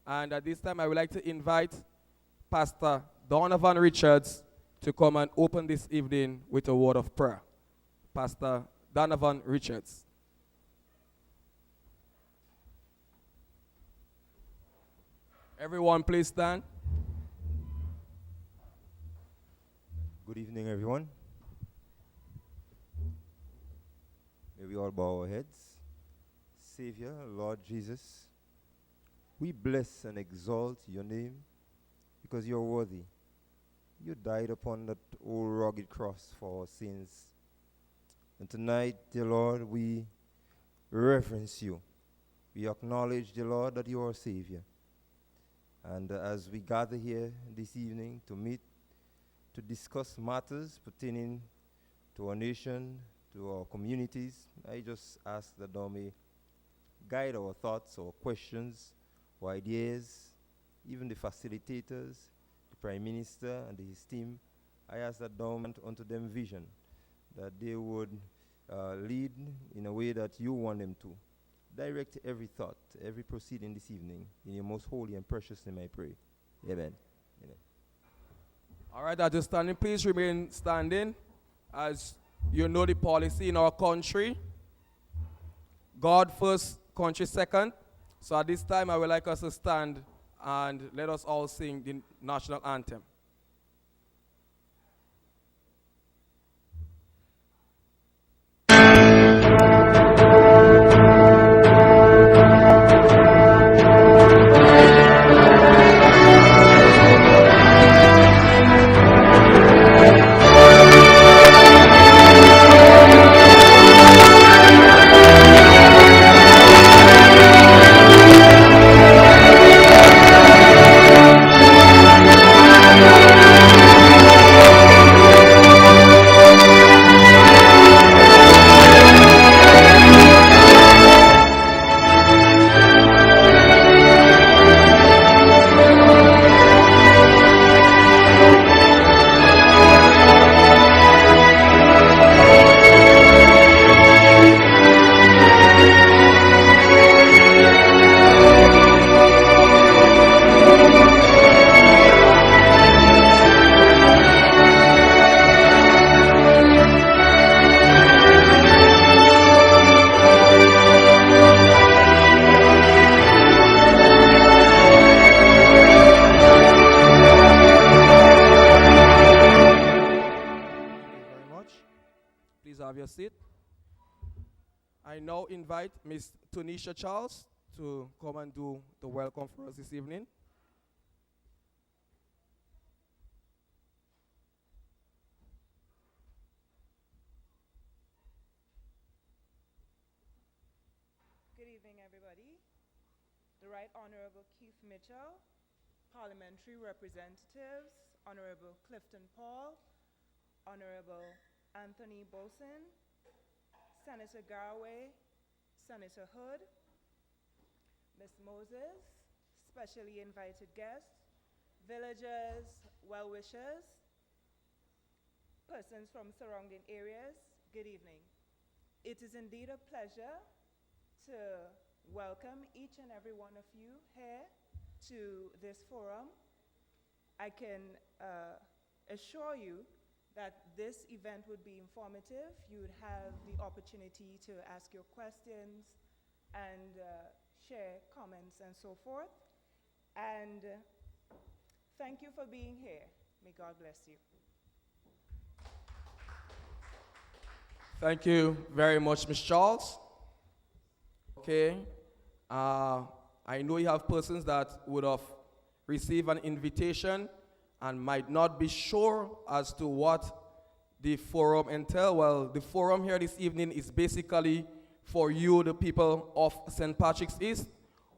And at this time, I would like to invite Pastor Donovan Richards to come and open this evening with a word of prayer. Pastor Donovan Richards. Everyone, please stand. Good evening, everyone. May we all bow our heads. Savior, Lord Jesus, we bless and exalt your name because you're worthy. You died upon that old rugged cross for our sins. And tonight, dear Lord, we reverence you. We acknowledge, dear Lord, that you are Savior. And as we gather here this evening to meet, to discuss matters pertaining to our nation, to our communities, I just ask that thou may guide our thoughts, our questions, our ideas, even the facilitators, the Prime Minister and his team. I ask that thou grant unto them vision, that they would lead in a way that you want them to. Direct every thought, every proceeding this evening. In your most holy and precious name I pray. Amen. Amen. All right, as you're standing, please remain standing. As you know the policy in our country, God first, country second. So at this time, I would like us to stand and let us all sing the national anthem. I now invite Ms. Tanisha Charles to come and do the welcome for us this evening. Good evening, everybody. The Right Honorable Keith Mitchell, Parliamentary Representatives, Honorable Clifton Paul, Honorable Anthony Bolson, Senator Garway, Senator Hood, Ms. Moses, specially invited guests, villagers, well-wishers, persons from surrounding areas, good evening. It is indeed a pleasure to welcome each and every one of you here to this forum. I can assure you that this event would be informative. You would have the opportunity to ask your questions and share comments and so forth. And thank you for being here. May God bless you. Thank you very much, Ms. Charles. Okay. I know you have persons that would have received an invitation and might not be sure as to what the forum entails. Well, the forum here this evening is basically for you, the people of St. Patrick's East,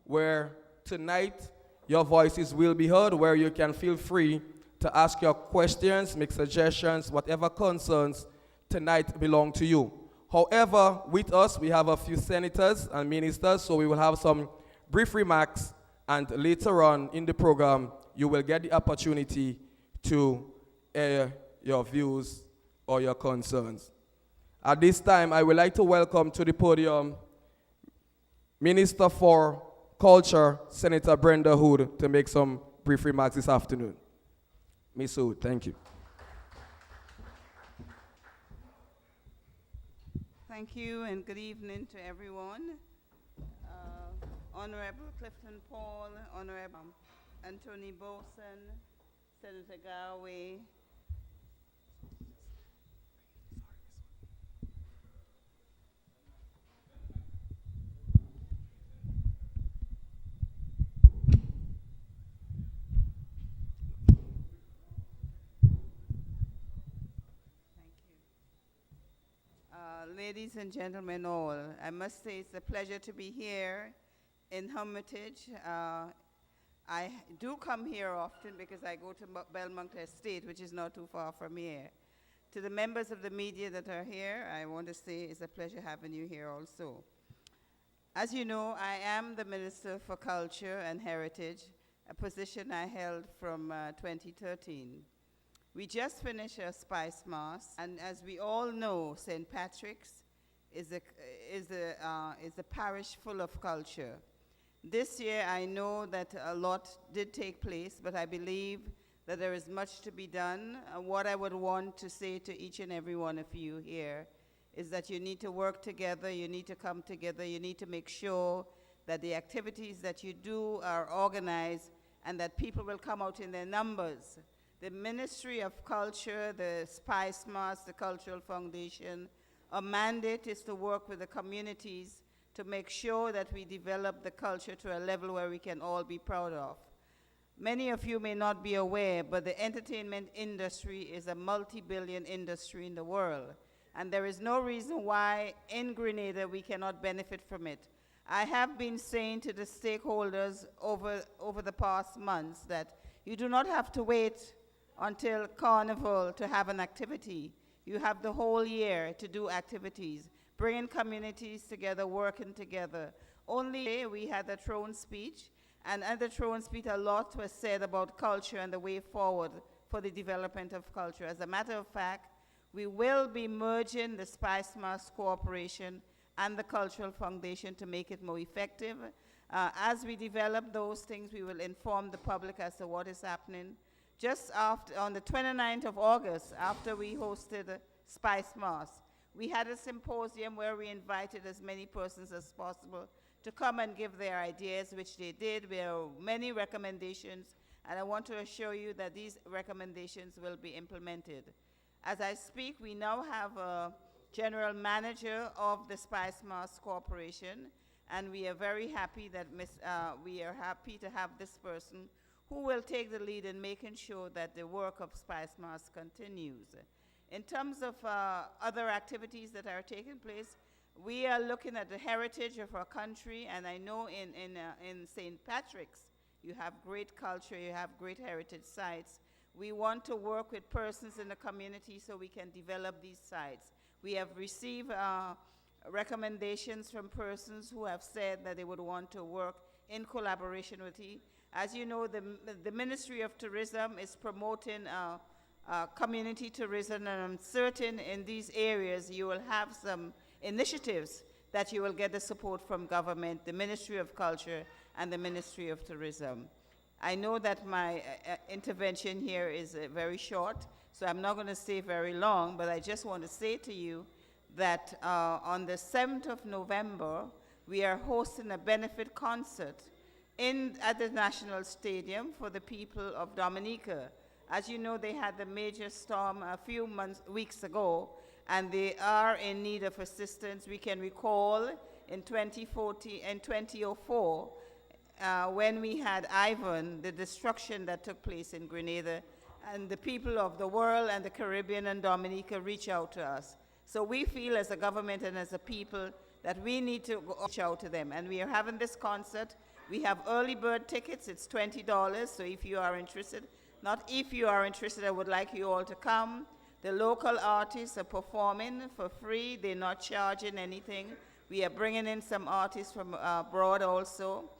where tonight your voices will be heard, where you can feel free to ask your questions, make suggestions, whatever concerns tonight belong to you. However, with us, we have a few senators and ministers, so we will have some brief remarks, and later on in the program, you will get the opportunity to air your views or your concerns. At this time, I would like to welcome to the podium Minister for Culture, Senator Brenda Hood, to make some brief remarks this afternoon. Ms. Hood, thank you. Thank you and good evening to everyone. Honorable Clifton Paul, Honorable Anthony Boson, Senator Garway, ladies and gentlemen all, I must say it's a pleasure to be here in Hermitage. I do come here often because I go to Belmont Estate, which is not too far from here. To the members of the media that are here, I want to say it's a pleasure having you here also. As you know, I am the Minister for Culture and Heritage, a position I held from 2013. We just finished our Spice Mass, and as we all know, St. Patrick's is a parish full of culture. This year, I know that a lot did take place, but I believe that there is much to be done. What I would want to say to each and every one of you here is that you need to work together, you need to come together, you need to make sure that the activities that you do are organized and that people will come out in their numbers. The Ministry of Culture, the Spice Mass, the Cultural Foundation, our mandate is to work with the communities to make sure that we develop the culture to a level where we can all be proud of. Many of you may not be aware, but the entertainment industry is a multi-billion industry in the world, and there is no reason why in Grenada we cannot benefit from it. I have been saying to the stakeholders over the past months that you do not have to wait until Carnival to have an activity. You have the whole year to do activities, bringing communities together, working together. Only today we had a throne speech, and at the throne speech a lot was said about culture and the way forward for the development of culture. As a matter of fact, we will be merging the Spice Mass Corporation and the Cultural Foundation to make it more effective. As we develop those things, we will inform the public as to what is happening. Just after, on the 29th of August, after we hosted Spice Mass, we had a symposium where we invited as many persons as possible to come and give their ideas, which they did. There were many recommendations, and I want to assure you that these recommendations will be implemented. As I speak, we now have a general manager of the Spice Mass Corporation, and we are very happy that we are happy to have this person who will take the lead in making sure that the work of Spice Mass continues. In terms of other activities that are taking place, we are looking at the heritage of our country, and I know in St. Patrick's, you have great culture, you have great heritage sites. We want to work with persons in the community so we can develop these sites. We have received recommendations from persons who have said that they would want to work in collaboration with you. As you know, the Ministry of Tourism is promoting community tourism, and I'm certain in these areas you will have some initiatives that you will get the support from government, the Ministry of Culture, and the Ministry of Tourism. I know that my intervention here is very short, so I'm not going to stay very long, but I just want to say to you that on the 7th of November, we are hosting a benefit concert at the National Stadium for the people of Dominica. As you know, they had the major storm a few weeks ago, and they are in need of assistance. We can recall in 2004, when we had Ivan, the destruction that took place in Grenada, and the people of the world and the Caribbean and Dominica reach out to us. So we feel as a government and as a people that we need to reach out to them. And we are having this concert. We have early bird tickets. It's $20. So if you are interested, not if you are interested, I would like you all to come. The local artists are performing for free. They're not charging anything. We are bringing in some artists from abroad also.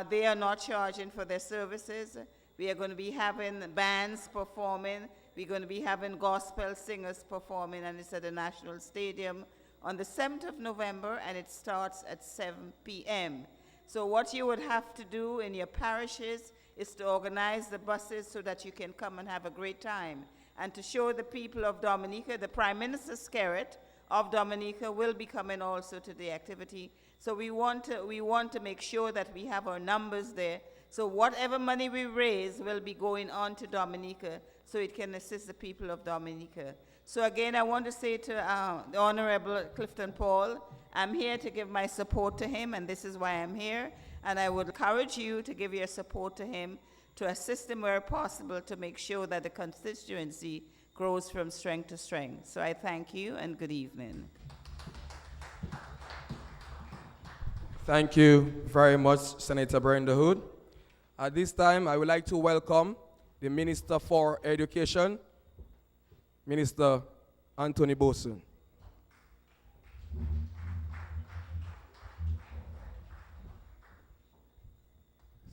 They are not charging for their services. We are going to be having bands performing. We're going to be having gospel singers performing, and it's at the National Stadium on the 7th of November, and it starts at 7 p.m. So what you would have to do in your parishes is to organize the buses so that you can come and have a great time. And to show the people of Dominica, the Prime Minister Skerritt of Dominica will be coming also to the activity. So we want to make sure that we have our numbers there. So whatever money we raise will be going on to Dominica so it can assist the people of Dominica. So again, I want to say to the Honorable Clifton Paul, I'm here to give my support to him, and this is why I'm here. And I would encourage you to give your support to him, to assist him where possible, to make sure that the constituency grows from strength to strength. So I thank you, and good evening. Thank you very much, Senator Brenda Hood. At this time, I would like to welcome the Minister for Education, Minister Anthony Boson.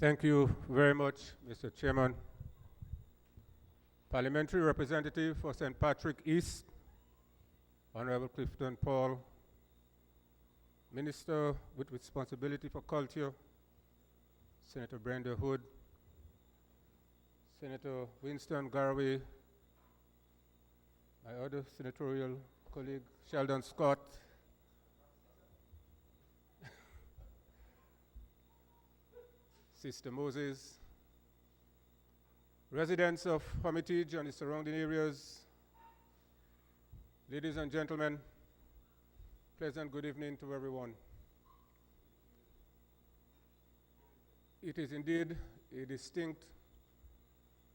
Thank you very much, Mr. Chairman. Parliamentary Representative for St. Patrick East, Honorable Clifton Paul, Minister with responsibility for culture, Senator Brenda Hood, Senator Winston Garvey, my other senatorial colleague, Sheldon Scott, Sister Moses, residents of Hermitage and the surrounding areas, ladies and gentlemen, pleasant good evening to everyone. It is indeed a distinct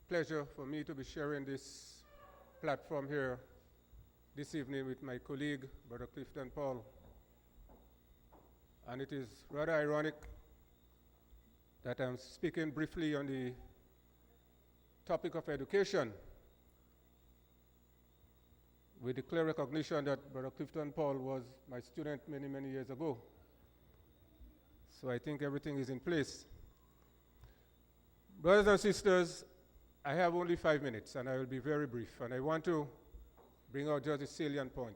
pleasure for me to be sharing this platform here this evening with my colleague, Brother Clifton Paul. And it is rather ironic that I'm speaking briefly on the topic of education with the clear recognition that Brother Clifton Paul was my student many, many years ago. So I think everything is in place. Brothers and sisters, I have only 5 minutes, and I will be very brief, and I want to bring out just a salient point.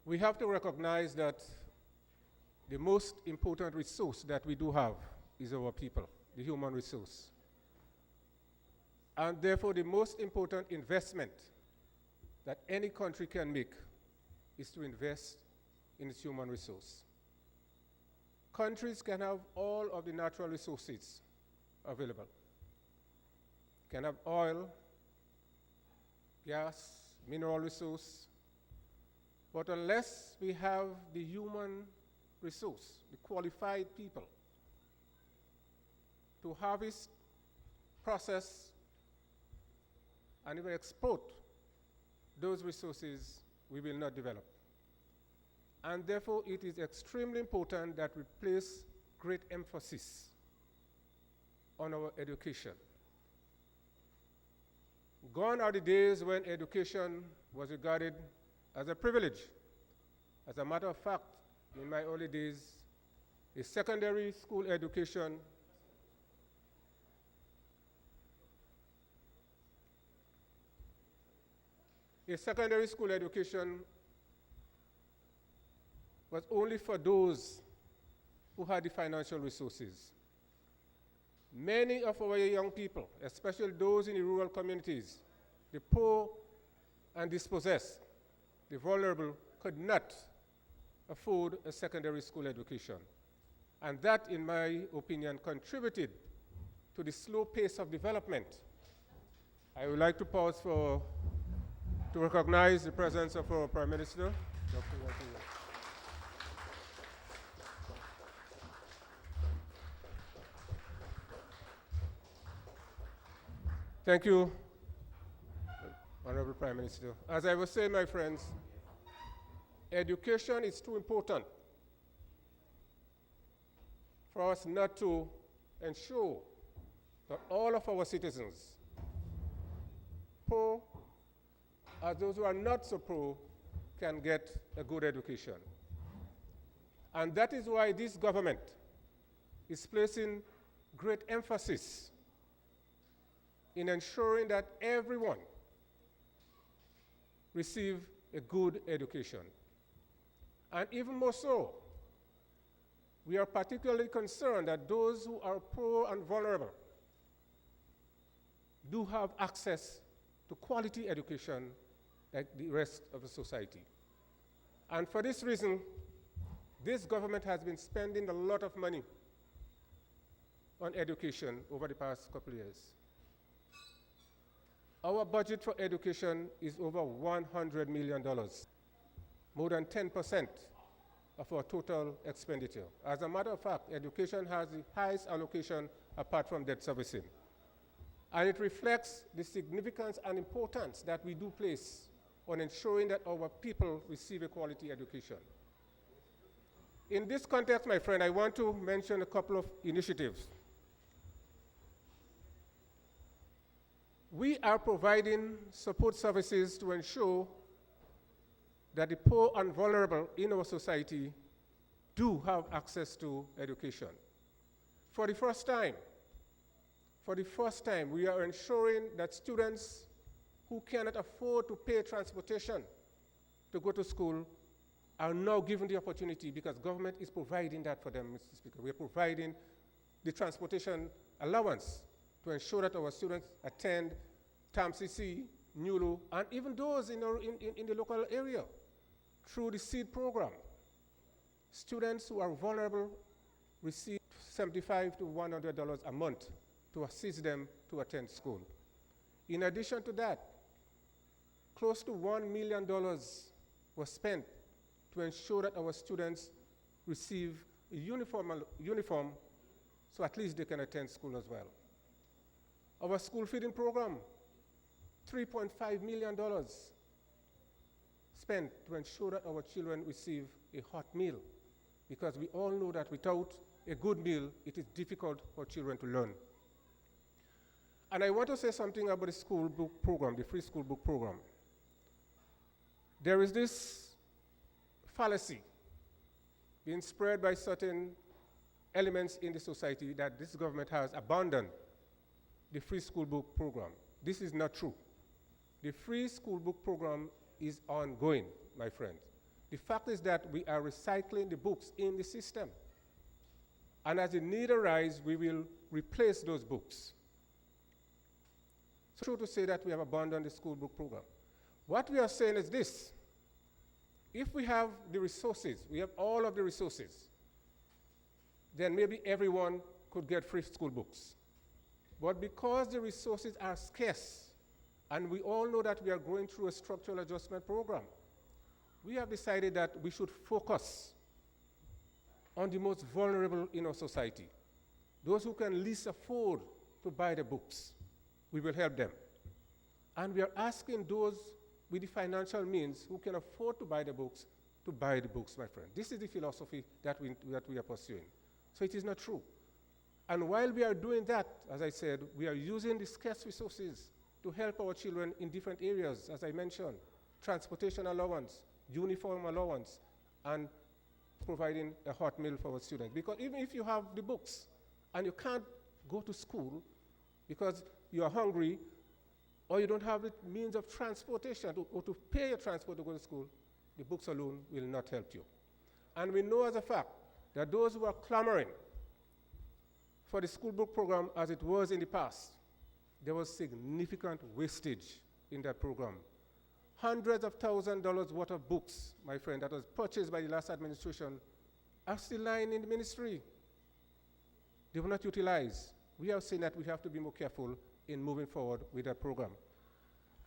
We have to recognize that the most important resource that we do have is our people, the human resource. And therefore, the most important investment that any country can make is to invest in its human resource. Countries can have all of the natural resources available. Can have oil, gas, mineral resource, but unless we have the human resource, the qualified people, to harvest, process, and even export those resources, we will not develop. And therefore, it is extremely important that we place great emphasis on our education. Gone are the days when education was regarded as a privilege. As a matter of fact, in my early days, a secondary school education was only for those who had the financial resources. Many of our young people, especially those in the rural communities, the poor and dispossessed, the vulnerable, could not afford a secondary school education. And that, in my opinion, contributed to the slow pace of development. I would like to pause to recognize the presence of our Prime Minister, Dr. Walter. Thank you, Honorable Prime Minister. As I was saying, my friends, education is too important for us not to ensure that all of our citizens, poor as those who are not so poor, can get a good education. And that is why this government is placing great emphasis in ensuring that everyone receive a good education. And even more so, we are particularly concerned that those who are poor and vulnerable do have access to quality education like the rest of the society. And for this reason, this government has been spending a lot of money on education over the past couple of years. Our budget for education is over $100 million, more than 10% of our total expenditure. As a matter of fact, education has the highest allocation apart from debt servicing. And it reflects the significance and importance that we do place on ensuring that our people receive a quality education. In this context, my friend, I want to mention a couple of initiatives. We are providing support services to ensure that the poor and vulnerable in our society do have access to education. For the first time, we are ensuring that students who cannot afford to pay transportation to go to school are now given the opportunity, because government is providing that for them, Mr. Speaker. We are providing the transportation allowance to ensure that our students attend TAMCC, NULU, and even those in the local area through the SEED program. Students who are vulnerable receive $75 to $100 a month to assist them to attend school. In addition to that, close to $1 million was spent to ensure that our students receive a uniform so at least they can attend school as well. Our school feeding program, $3.5 million spent to ensure that our children receive a hot meal, because we all know that without a good meal, it is difficult for children to learn. And I want to say something about the school book program, the free school book program. There is this fallacy being spread by certain elements in the society that this government has abandoned the free school book program. This is not true. The free school book program is ongoing, my friends. The fact is that we are recycling the books in the system. And as the need arises, we will replace those books. It's true to say that we have abandoned the school book program. What we are saying is this: if we have the resources, we have all of the resources, then maybe everyone could get free school books. But because the resources are scarce, and we all know that we are going through a structural adjustment program, we have decided that we should focus on the most vulnerable in our society. Those who can least afford to buy the books, we will help them. And we are asking those with the financial means who can afford to buy the books, my friend. This is the philosophy that we are pursuing. So it is not true. And while we are doing that, as I said, we are using the scarce resources to help our children in different areas, as I mentioned: transportation allowance, uniform allowance, and providing a hot meal for our students. Because even if you have the books and you can't go to school because you are hungry, or you don't have the means of transportation or to pay your transport to go to school, the books alone will not help you. And we know as a fact that those who are clamoring for the school book program as it was in the past, there was significant wastage in that program. Hundreds of thousands of dollars worth of books, my friend, that was purchased by the last administration are still lying in the ministry. They were not utilized. We are saying that we have to be more careful in moving forward with that program.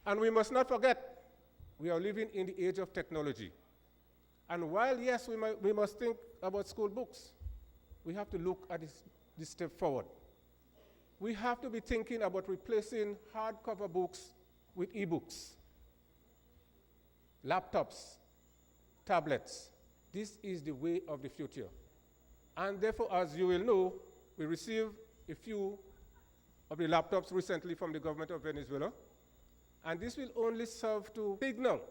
And we must not forget, we are living in the age of technology. And while, yes, we must think about school books, we have to look at this step forward. We have to be thinking about replacing hardcover books with e-books, laptops, tablets. This is the way of the future. And therefore, as you will know, we received a few of the laptops recently from the government of Venezuela. And this will only serve to signal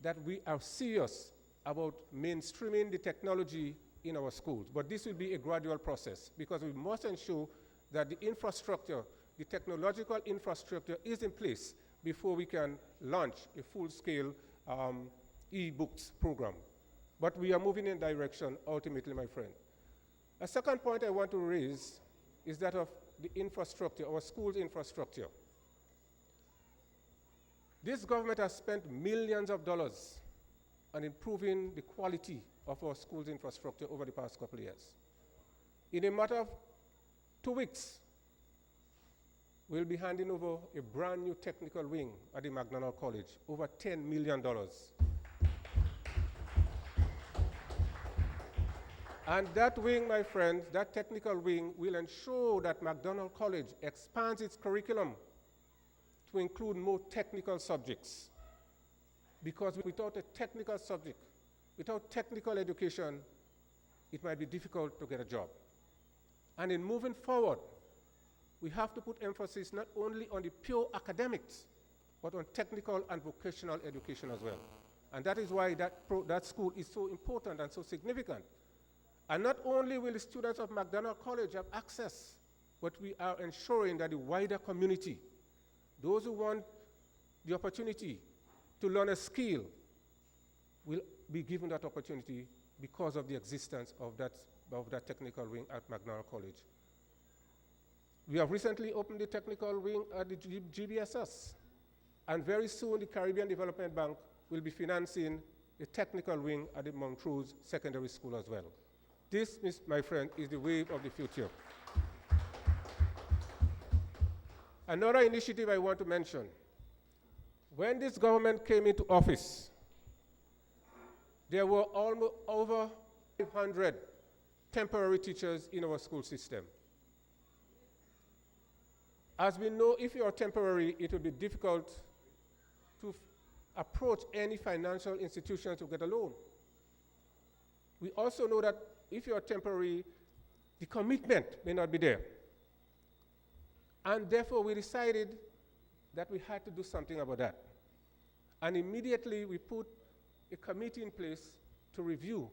that we are serious about mainstreaming the technology in our schools. But this will be a gradual process, because we must ensure that the infrastructure, the technological infrastructure, is in place before we can launch a full-scale e-books program. but we are moving in a direction ultimately, my friend. A second point I want to raise is that of the infrastructure, our schools' infrastructure. This government has spent millions of dollars on improving the quality of our schools' infrastructure over the past couple of years. In a matter of 2 weeks, we'll be handing over a brand new technical wing at the McDonald College, over $10 million. And that wing, my friends, that technical wing will ensure that McDonald College expands its curriculum to include more technical subjects. Because without a technical subject, without technical education, it might be difficult to get a job. And in moving forward, we have to put emphasis not only on the pure academics, but on technical and vocational education as well. And that is why that school is so important and so significant. And not only will the students of McDonald College have access, but we are ensuring that the wider community, those who want the opportunity to learn a skill, will be given that opportunity because of the existence of that technical wing at McDonald College. We have recently opened the technical wing at the GBSS, and very soon the Caribbean Development Bank will be financing the technical wing at the Montrose Secondary School as well. This, my friend, is the wave of the future. Another initiative I want to mention. When this government came into office, there were almost over 500 temporary teachers in our school system. As we know, if you are temporary, it will be difficult to approach any financial institution to get a loan. We also know that if you are temporary, the commitment may not be there. And therefore, we decided that we had to do something about that. And immediately, we put a committee in place to review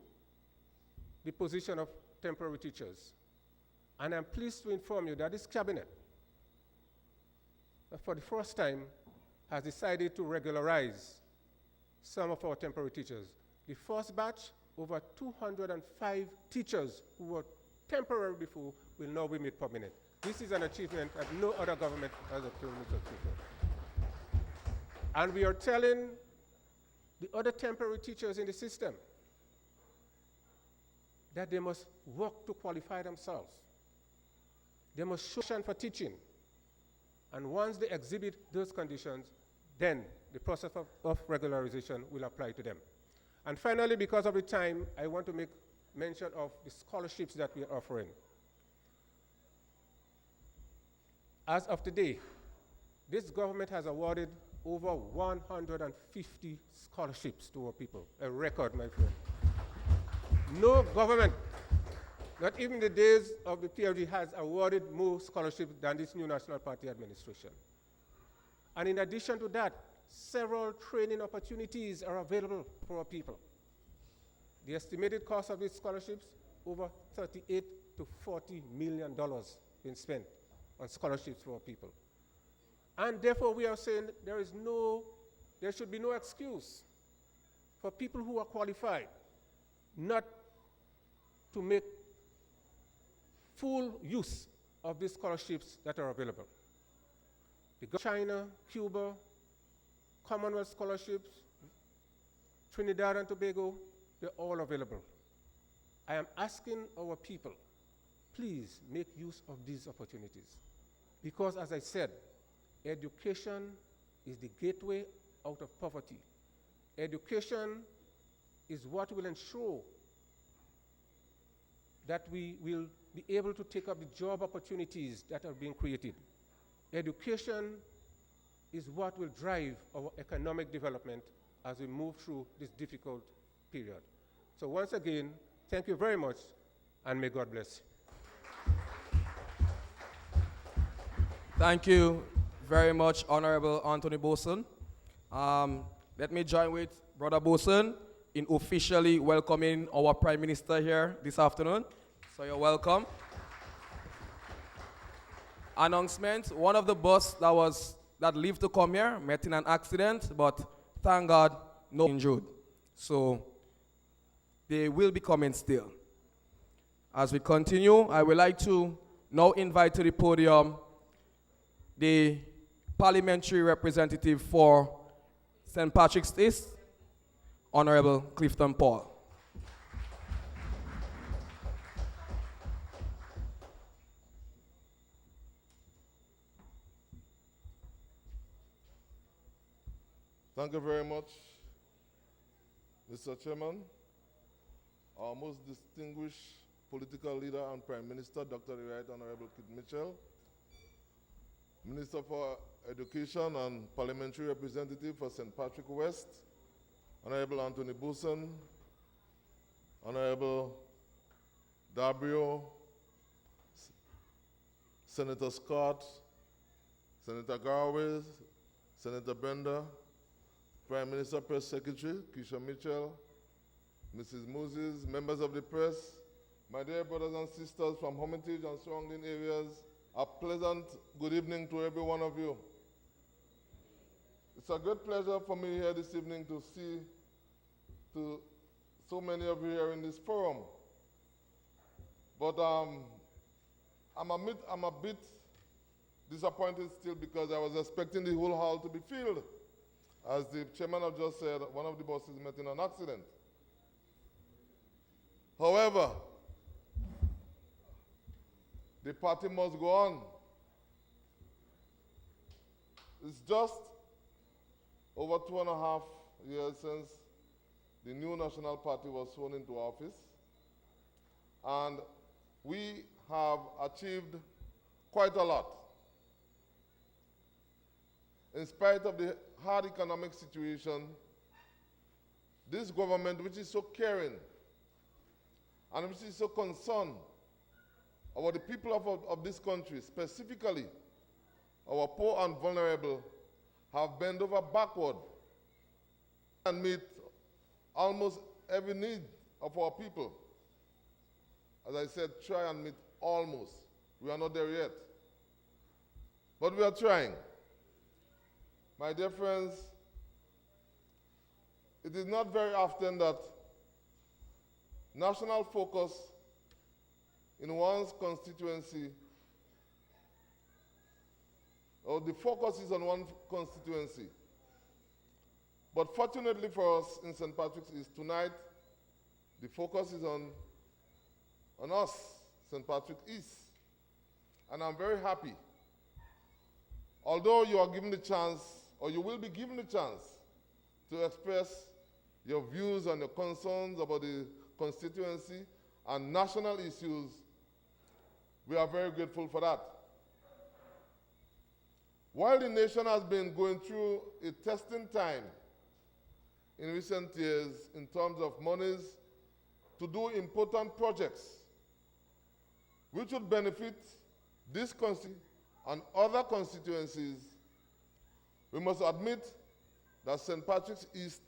the position of temporary teachers. And I'm pleased to inform you that this cabinet, for the first time, has decided to regularize some of our temporary teachers. The first batch, over 205 teachers who were temporary before will now be made permanent. This is an achievement that no other government has a privilege of achieving. And we are telling the other temporary teachers in the system that they must work to qualify themselves. They must show passion for teaching. And once they exhibit those conditions, then the process of regularization will apply to them. And finally, because of the time, I want to make mention of the scholarships that we are offering. As of today, this government has awarded over 150 scholarships to our people, a record, my friend. No government, not even the days of the PLG, has awarded more scholarships than this new National Party administration. And in addition to that, several training opportunities are available for our people. The estimated cost of these scholarships, over $38 to $40 million been spent on scholarships for our people. And therefore, we are saying there should be no excuse for people who are qualified not to make full use of these scholarships that are available. China, Cuba, Commonwealth scholarships, Trinidad and Tobago, they're all available. I am asking our people, please make use of these opportunities. Because as I said, education is the gateway out of poverty. Education is what will ensure that we will be able to take up the job opportunities that are being created. Education is what will drive our economic development as we move through this difficult period. So once again, thank you very much, and may God bless you. Thank you very much, Honorable Anthony Boson. Let me join with Brother Boson in officially welcoming our Prime Minister here this afternoon. So you're welcome. Announcement, one of the bus that lived to come here met in an accident, but thank God, no injured. So They will be coming still. As we continue, I would like to now invite to the podium the parliamentary representative for St. Patrick's East, Honorable Clifton Paul. Thank you very much, Mr. Chairman. Our most distinguished political leader and Prime Minister, Dr. the Right Honorable Kit Mitchell, Minister for Education and Parliamentary Representative for St. Patrick West, Honorable Anthony Booson, Honorable Dabrio, Senator Scott, Senator Garway, Senator Bender, Prime Minister Press Secretary, Keisha Mitchell, Mrs. Moses, members of the press, my dear brothers and sisters from Hermitage and surrounding areas, a pleasant good evening to every one of you. It's a great pleasure for me here this evening to see so many of you here in this forum. But I'm a bit disappointed still because I was expecting the whole hall to be filled. As the chairman have just said, one of the buses met in an accident. However, the party must go on. It's just over 2.5 years since the new national party was sworn into office, and we have achieved quite a lot. In spite of the hard economic situation, this government, which is so caring and which is so concerned about the people of this country, specifically our poor and vulnerable, have bent over backward and meet almost every need of our people. As I said, try and meet almost. We are not there yet. But we are trying. My dear friends, it is not very often that national focus in one's constituency, or the focus is on one constituency. But fortunately for us in St. Patrick's East tonight, the focus is on us, St. Patrick's East. And I'm very happy. Although you are given the chance, or you will be given the chance, to express your views and your concerns about the constituency and national issues, we are very grateful for that. While the nation has been going through a testing time in recent years in terms of monies to do important projects which would benefit this constituency and other constituencies, we must admit that St. Patrick's East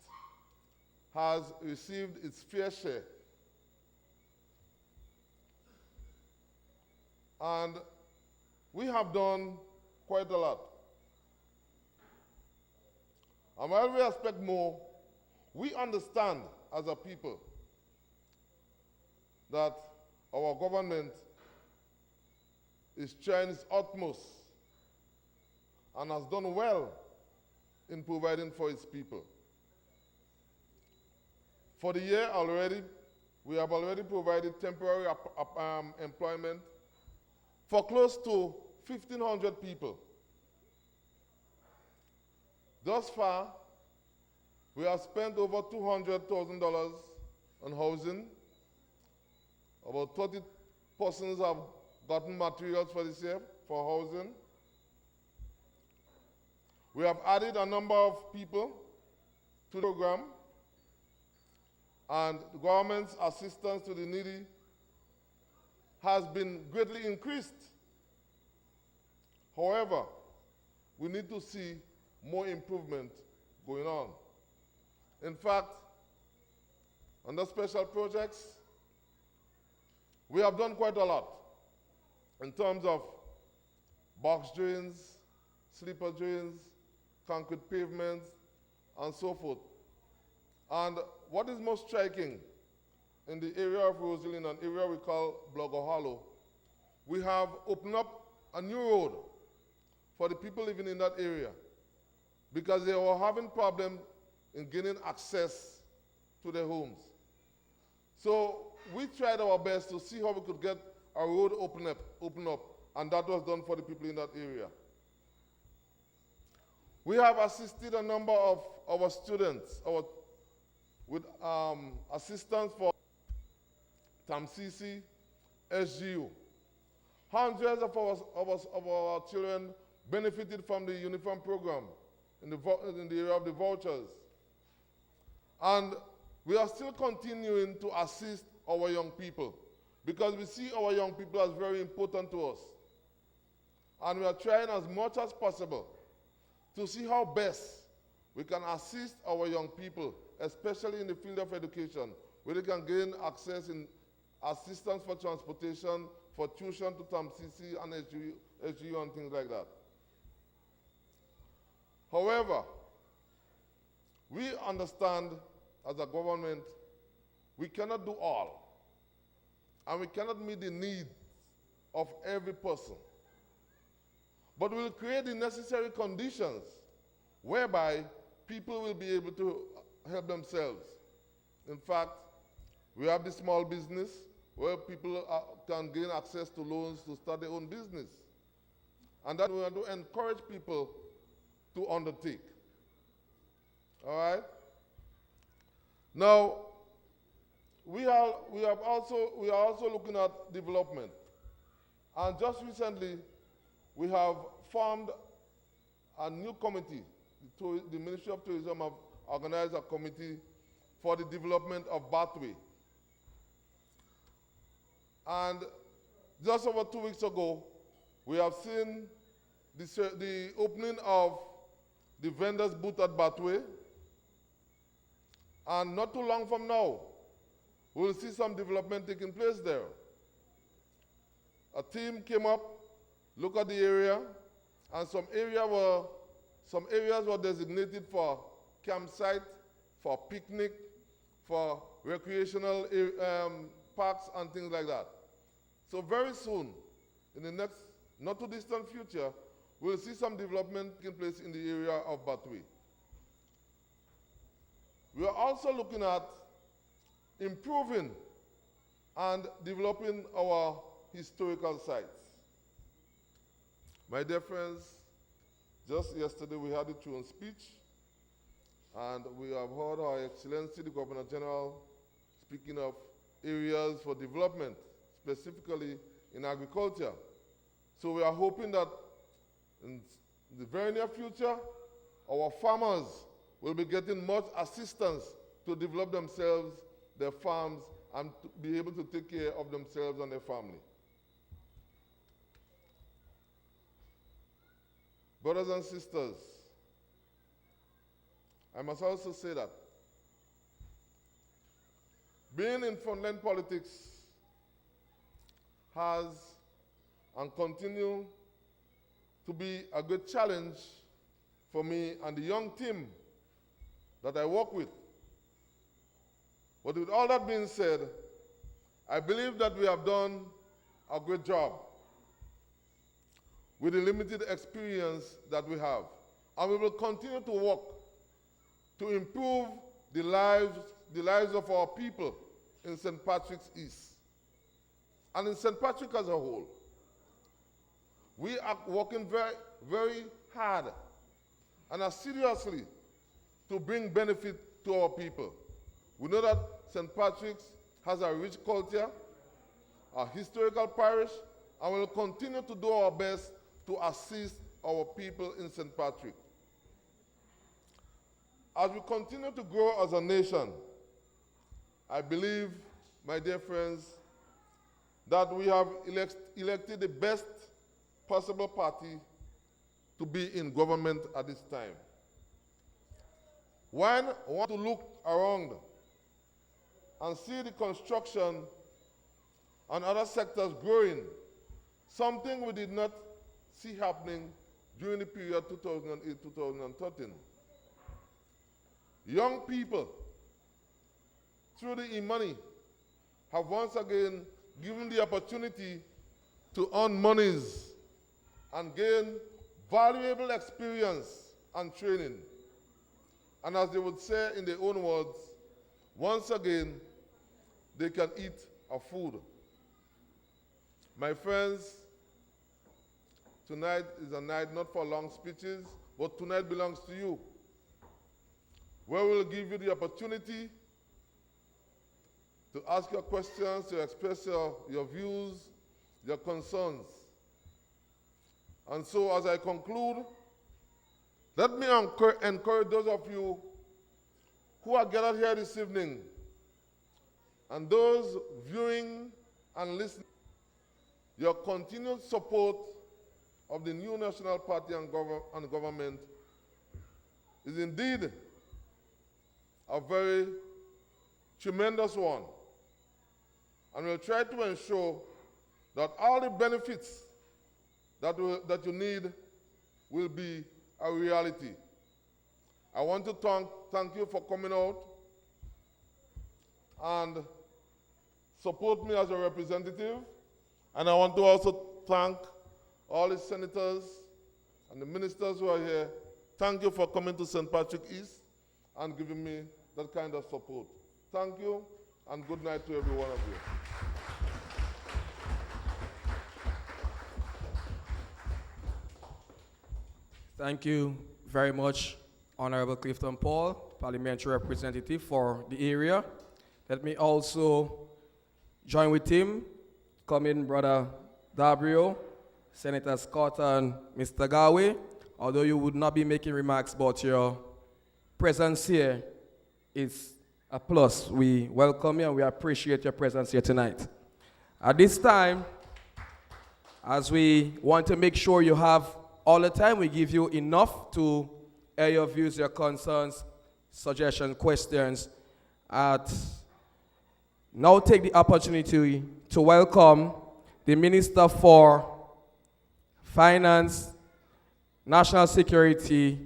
has received its fair share. And we have done quite a lot. And while we expect more, we understand as a people that our government is trying its utmost and has done well in providing for its people. For the year already, we have already provided temporary employment for close to 1,500 people. Thus far, we have spent over $200,000 on housing. About 30 persons have gotten materials for this year for housing. We have added a number of people to the program, and the government's assistance to the needy has been greatly increased. However, we need to see more improvement going on. In fact, under special projects, we have done quite a lot in terms of box drains, sleeper drains, concrete pavements, and so forth. And what is most striking in the area of Rosehill, in an area we call Blogger Hollow, we have opened up a new road for the people living in that area because they were having problems in gaining access to their homes. So we tried our best to see how we could get a road open up, and that was done for the people in that area. We have assisted a number of our students with assistance for TAMCC, SGU. Hundreds of our children benefited from the uniform program in the area of the vouchers. And we are still continuing to assist our young people because we see our young people as very important to us. And we are trying as much as possible to see how best we can assist our young people, especially in the field of education, where they can gain access in assistance for transportation, for tuition to TAMCC and SGU and things like that. However, we understand as a government, we cannot do all, and we cannot meet the needs of every person. But we'll create the necessary conditions whereby people will be able to help themselves. In fact, we have the small business where people can gain access to loans to start their own business. And that we want to encourage people to undertake. All right? Now, we are also looking at development. And just recently, we have formed a new committee. The Ministry of Tourism have organized a committee for the development of Bathway. And just over 2 weeks ago, we have seen the opening of the vendors' booth at Bathway. And not too long from now, we'll see some development taking place there. A team came up, looked at the area, and some areas were designated for campsite, for picnic, for recreational parks and things like that. So very soon, in the next not too distant future, we'll see some development taking place in the area of Bathway. We are also looking at improving and developing our historical sites. My dear friends, just yesterday we had the throne speech, and we have heard Her Excellency the Governor General speaking of areas for development, specifically in agriculture. So we are hoping that in the very near future, our farmers will be getting much assistance to develop themselves, their farms, and to be able to take care of themselves and their family. Brothers and sisters, I must also say that being in frontline politics has and continue to be a good challenge for me and the young team that I work with. But with all that being said, I believe that we have done a great job with the limited experience that we have. And we will continue to work to improve the lives of our people in St. Patrick's East and in St. Patrick as a whole. We are working very, very hard and seriously to bring benefit to our people. We know that St. Patrick's has a rich culture, a historical parish, and we will continue to do our best to assist our people in St. Patrick. As we continue to grow as a nation, I believe, my dear friends, that we have elected the best possible party to be in government at this time. One want to look around and see the construction and other sectors growing, something we did not see happening during the period 2008-2013. Young people, through the e-money, have once again given the opportunity to earn monies and gain valuable experience and training. And as they would say in their own words, once again, they can eat our food. My friends, tonight is a night not for long speeches, but tonight belongs to you, where we'll give you the opportunity to ask your questions, to express your views, your concerns. And so as I conclude, let me encourage those of you who are gathered here this evening and those viewing and listening, your continued support of the new National Party and government is indeed a very tremendous one. And we'll try to ensure that all the benefits that you need will be a reality. I want to thank you for coming out and support me as a representative. And I want to also thank all the senators and the ministers who are here. Thank you for coming to St. Patrick East and giving me that kind of support. Thank you, and good night to every one of you. Thank you very much, Honorable Clifton Paul, Parliamentary Representative for the area. Let me also join with him. Come in, Brother Dabrio, Senator Scott, and Mr. Gawe. Although you would not be making remarks, but your presence here is a plus. We welcome you and we appreciate your presence here tonight. At this time, as we want to make sure you have all the time, we give you enough to air your views, your concerns, suggestions, questions. Now take the opportunity to welcome the Minister for Finance, National Security,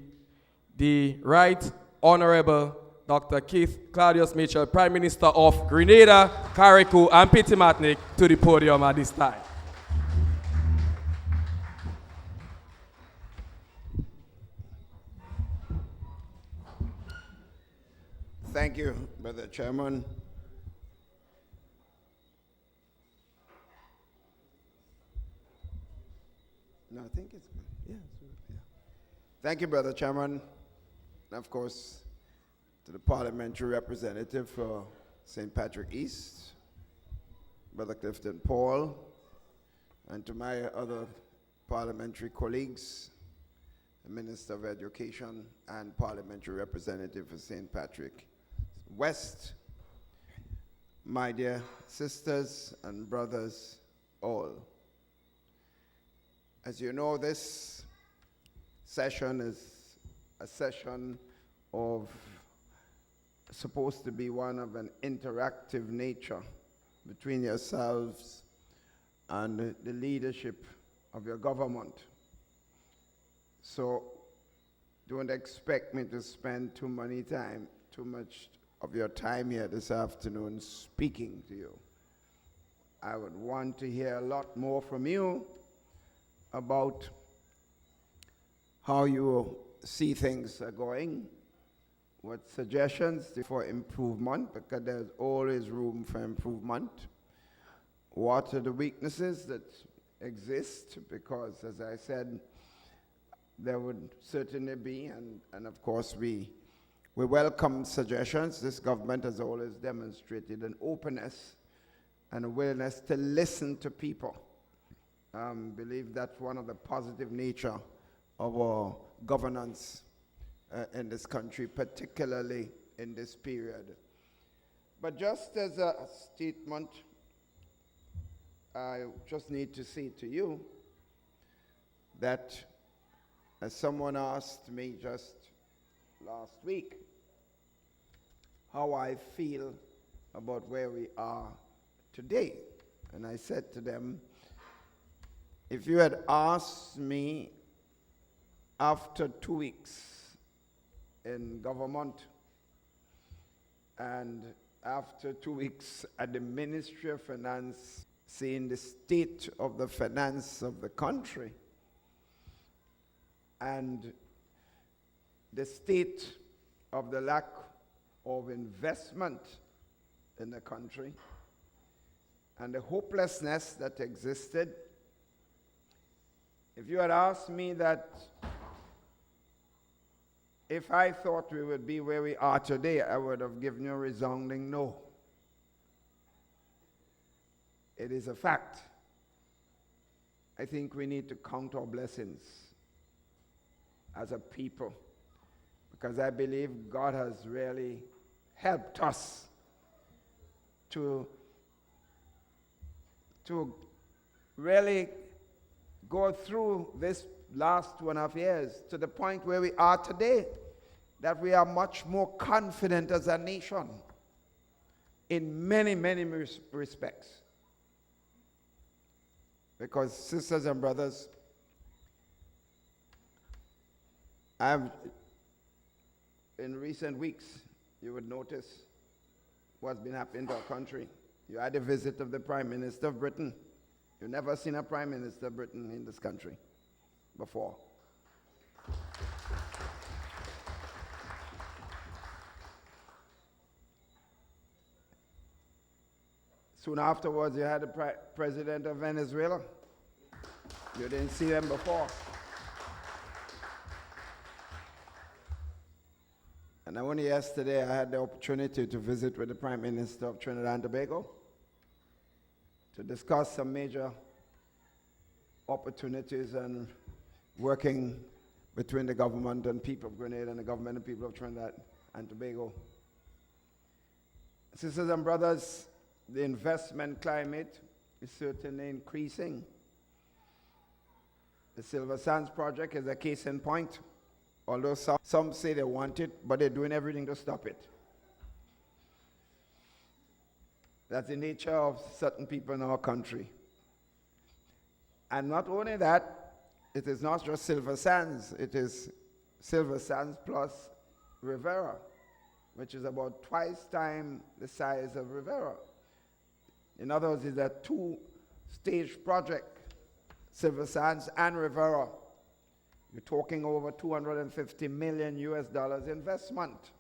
the Right Honorable Dr. Keith Claudius Mitchell, Prime Minister of Grenada, Carriacou, and Petit-Martinique, to the podium at this time. Thank you, Brother Chairman. No, I think it's good. Yeah, it's good. Yeah. Thank you, Brother Chairman. And of course, to the parliamentary representative for St. Patrick East, Brother Clifton Paul, and to my other parliamentary colleagues, the Minister of Education and parliamentary representative for St. Patrick West, my dear sisters and brothers all. As you know, this session is a session of supposed to be one of an interactive nature between yourselves and the leadership of your government. So don't expect me to spend too much of your time here this afternoon speaking to you. I would want to hear a lot more from you about how you see things are going, what suggestions for improvement, because there's always room for improvement. What are the weaknesses that exist? Because, as I said, there would certainly be, and of course we welcome suggestions. This government has always demonstrated an openness and a willingness to listen to people. Believe that's one of the positive nature of our governance in this country, particularly in this period. But just as a statement, I just need to say to you that as someone asked me just last week how I feel about where we are today, and I said to them, if you had asked me after 2 weeks in government and after 2 weeks at the Ministry of Finance, seeing the state of the finance of the country and the state of the lack of investment in the country and the hopelessness that existed. If you had asked me that if I thought we would be where we are today, I would have given you a resounding no. It is a fact. I think we need to count our blessings as a people, because I believe God has really helped us to really go through this last 2.5 years to the point where we are today, that we are much more confident as a nation in many, many respects. Because, sisters and brothers, in recent weeks, you would notice what's been happening to our country. You had a visit of the Prime Minister of Britain. You've never seen a Prime Minister of Britain in this country before. Soon afterwards, you had the president of Venezuela. You didn't see them before. And only yesterday, I had the opportunity to visit with the Prime Minister of Trinidad and Tobago to discuss some major opportunities and working between the government and people of Grenada and the government and people of Trinidad and Tobago. Sisters and brothers, the investment climate is certainly increasing. The Silver Sands project is a case in point. Although some say they want it, but they're doing everything to stop it. That's the nature of certain people in our country. And not only that, it is not just Silver Sands, it is Silver Sands plus Rivera, which is about twice time the size of Rivera. In other words, it's a two-stage project, Silver Sands and Rivera. You're talking over $250 million investment.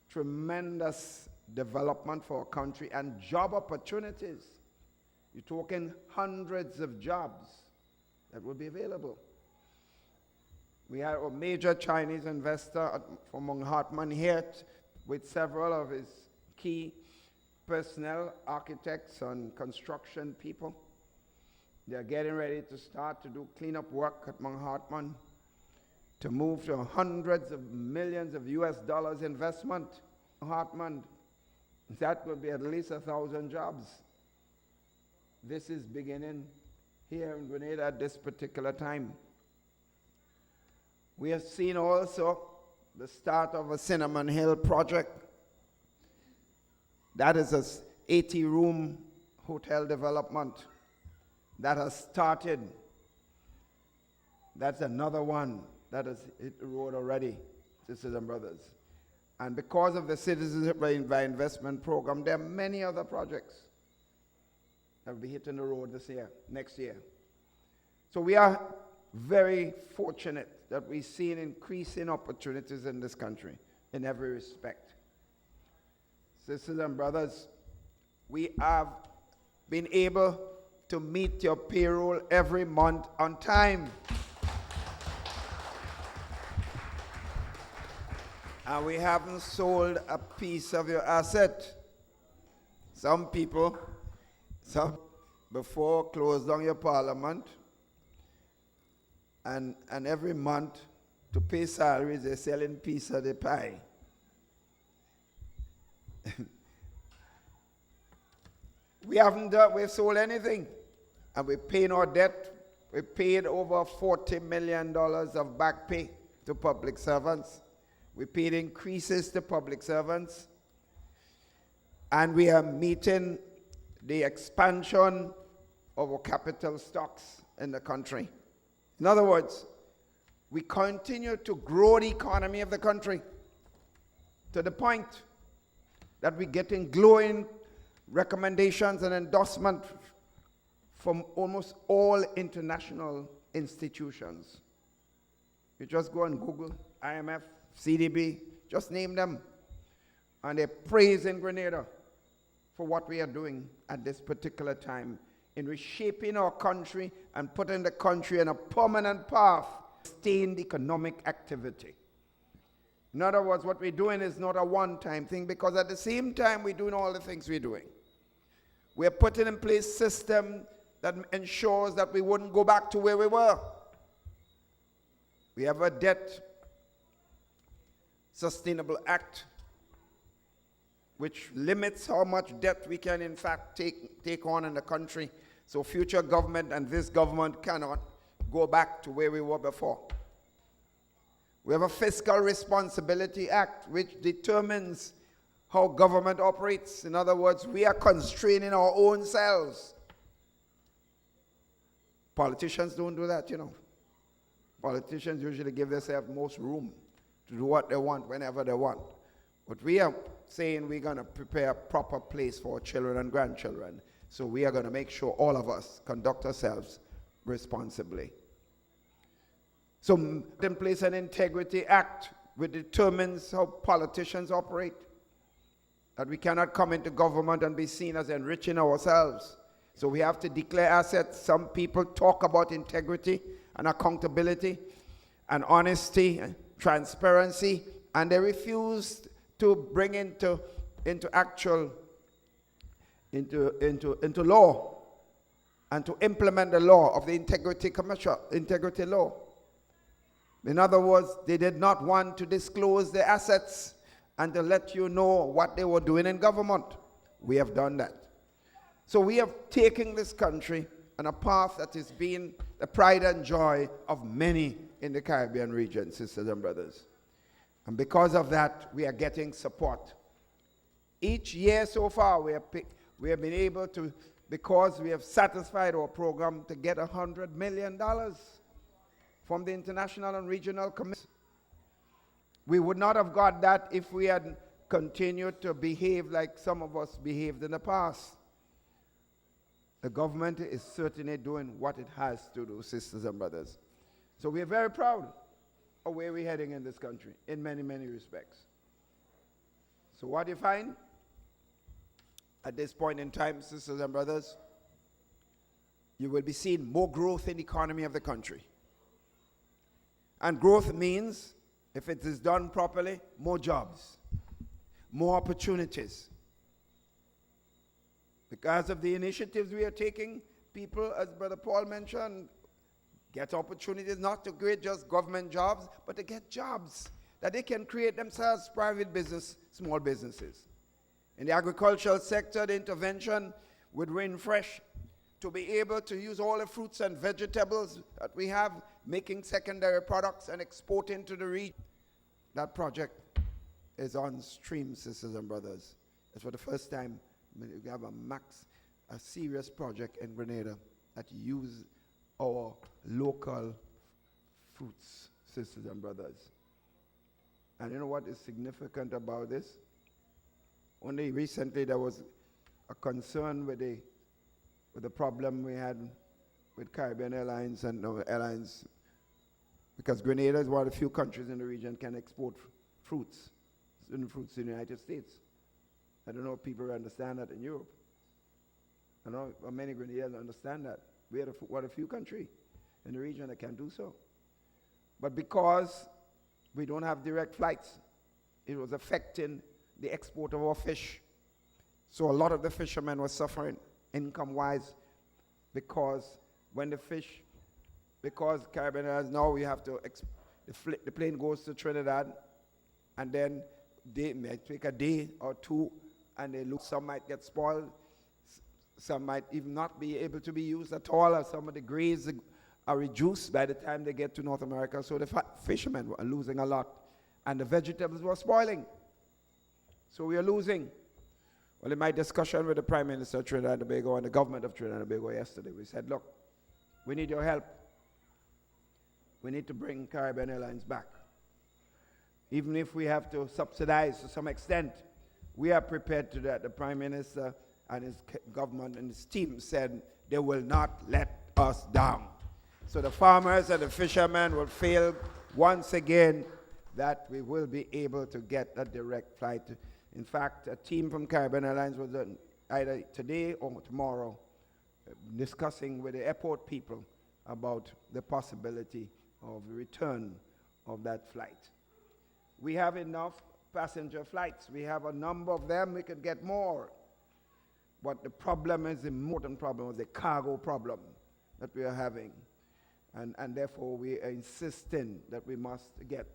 Tremendous development for our country and job opportunities. You're talking hundreds of jobs that will be available. We had a major Chinese investor from Mount Hartman here with several of his key personnel, architects and construction people. They're getting ready to start to do cleanup work at Mount Hartman to move to hundreds of millions of US investment. Hartman, that will be at least 1,000 jobs. This is beginning here in Grenada at this particular time. We have seen also the start of a Cinnamon Hill project. That is an 80-room hotel development that has started. That's another one that has hit the road already, sisters and brothers. And because of the Citizenship by Investment Program, there are many other projects that will be hitting the road this year, next year. So we are very fortunate that we see an increase in opportunities in this country in every respect. Sisters and brothers, we have been able to meet your payroll every month on time. And we haven't sold a piece of your asset. Some people, before close down your parliament, and every month to pay salaries, they're selling piece of the pie. We've sold anything. And we're paying our debt. We paid over $40 million of back pay to public servants. We paid increases to public servants. And we are meeting the expansion of our capital stocks in the country. In other words, we continue to grow the economy of the country to the point that we're getting glowing recommendations and endorsement from almost all international institutions. You just go and Google IMF, CDB, just name them, and they're praising Grenada for what we are doing at this particular time in reshaping our country and putting the country in a permanent path to sustained economic activity. In other words, what we're doing is not a one-time thing, because at the same time we're doing all the things we're doing, we're putting in place a system that ensures that we wouldn't go back to where we were. We have a debt sustainable act which limits how much debt we can in fact take on in the country, so future government and this government cannot go back to where we were before. We have a Fiscal Responsibility Act which determines how government operates. In other words, we are constraining our own selves. Politicians don't do that, you know. Politicians usually give themselves most room to do what they want whenever they want. But we are saying we're going to prepare a proper place for our children and grandchildren. So we are going to make sure all of us conduct ourselves responsibly. So in place an Integrity Act which determines how politicians operate. That we cannot come into government and be seen as enriching ourselves. So we have to declare assets. Some people talk about integrity and accountability and honesty and transparency, and they refuse to bring into law and to implement the law of the integrity law. In other words, they did not want to disclose their assets and to let you know what they were doing in government. We have done that. So we have taken this country on a path that has been the pride and joy of many in the Caribbean region, sisters and brothers. And because of that, we are getting support. Each year so far, we have been able to, because we have satisfied our program, to get $100 million from the international and regional committees. We would not have got that if we had continued to behave like some of us behaved in the past. The government is certainly doing what it has to do, sisters and brothers. So we are very proud of where we're heading in this country in many, many respects. So what do you find? At this point in time, sisters and brothers, you will be seeing more growth in the economy of the country. And growth means, if it is done properly, more jobs, more opportunities. Because of the initiatives we are taking, people, as Brother Paul mentioned, get opportunities not to create just government jobs, but to get jobs that they can create themselves, private business, small businesses. In the agricultural sector, the intervention with Rain Fresh, to be able to use all the fruits and vegetables that we have, making secondary products and exporting to the region. That project is on stream, sisters and brothers. It's for the first time we have a serious project in Grenada that use our local fruits, sisters and brothers. And you know what is significant about this? Only recently there was a concern with the problem we had with Caribbean Airlines and airlines, because Grenada is one of the few countries in the region can export fruits to the United States. I don't know if people understand that in Europe. I know many Grenadians understand that. We are one of the few countries in the region that can do so. But because we don't have direct flights, it was affecting the export of our fish. So a lot of the fishermen were suffering income-wise, because when the fish, because Caribbean Airlines now we have to, the plane goes to Trinidad, and then they may take a day or two, and they lose. Some might get spoiled, some might even not be able to be used at all, or some of the grades are reduced by the time they get to North America. So the fishermen were losing a lot, and the vegetables were spoiling. So we are losing. Well, in my discussion with the Prime Minister of Trinidad and Tobago and the government of Trinidad and Tobago yesterday, we said, look, we need your help. We need to bring Caribbean Airlines back. Even if we have to subsidize to some extent We are prepared to do that. The Prime Minister and his government and his team said they will not let us down. So the farmers and the fishermen will fail once again, that we will be able to get a direct flight. In fact, a team from Caribbean Airlines was either today or tomorrow discussing with the airport people about the possibility of the return of that flight. We have enough passenger flights. We have a number of them. We could get more. But the problem is, the important problem is the cargo problem that we are having. And therefore, we are insisting that we must get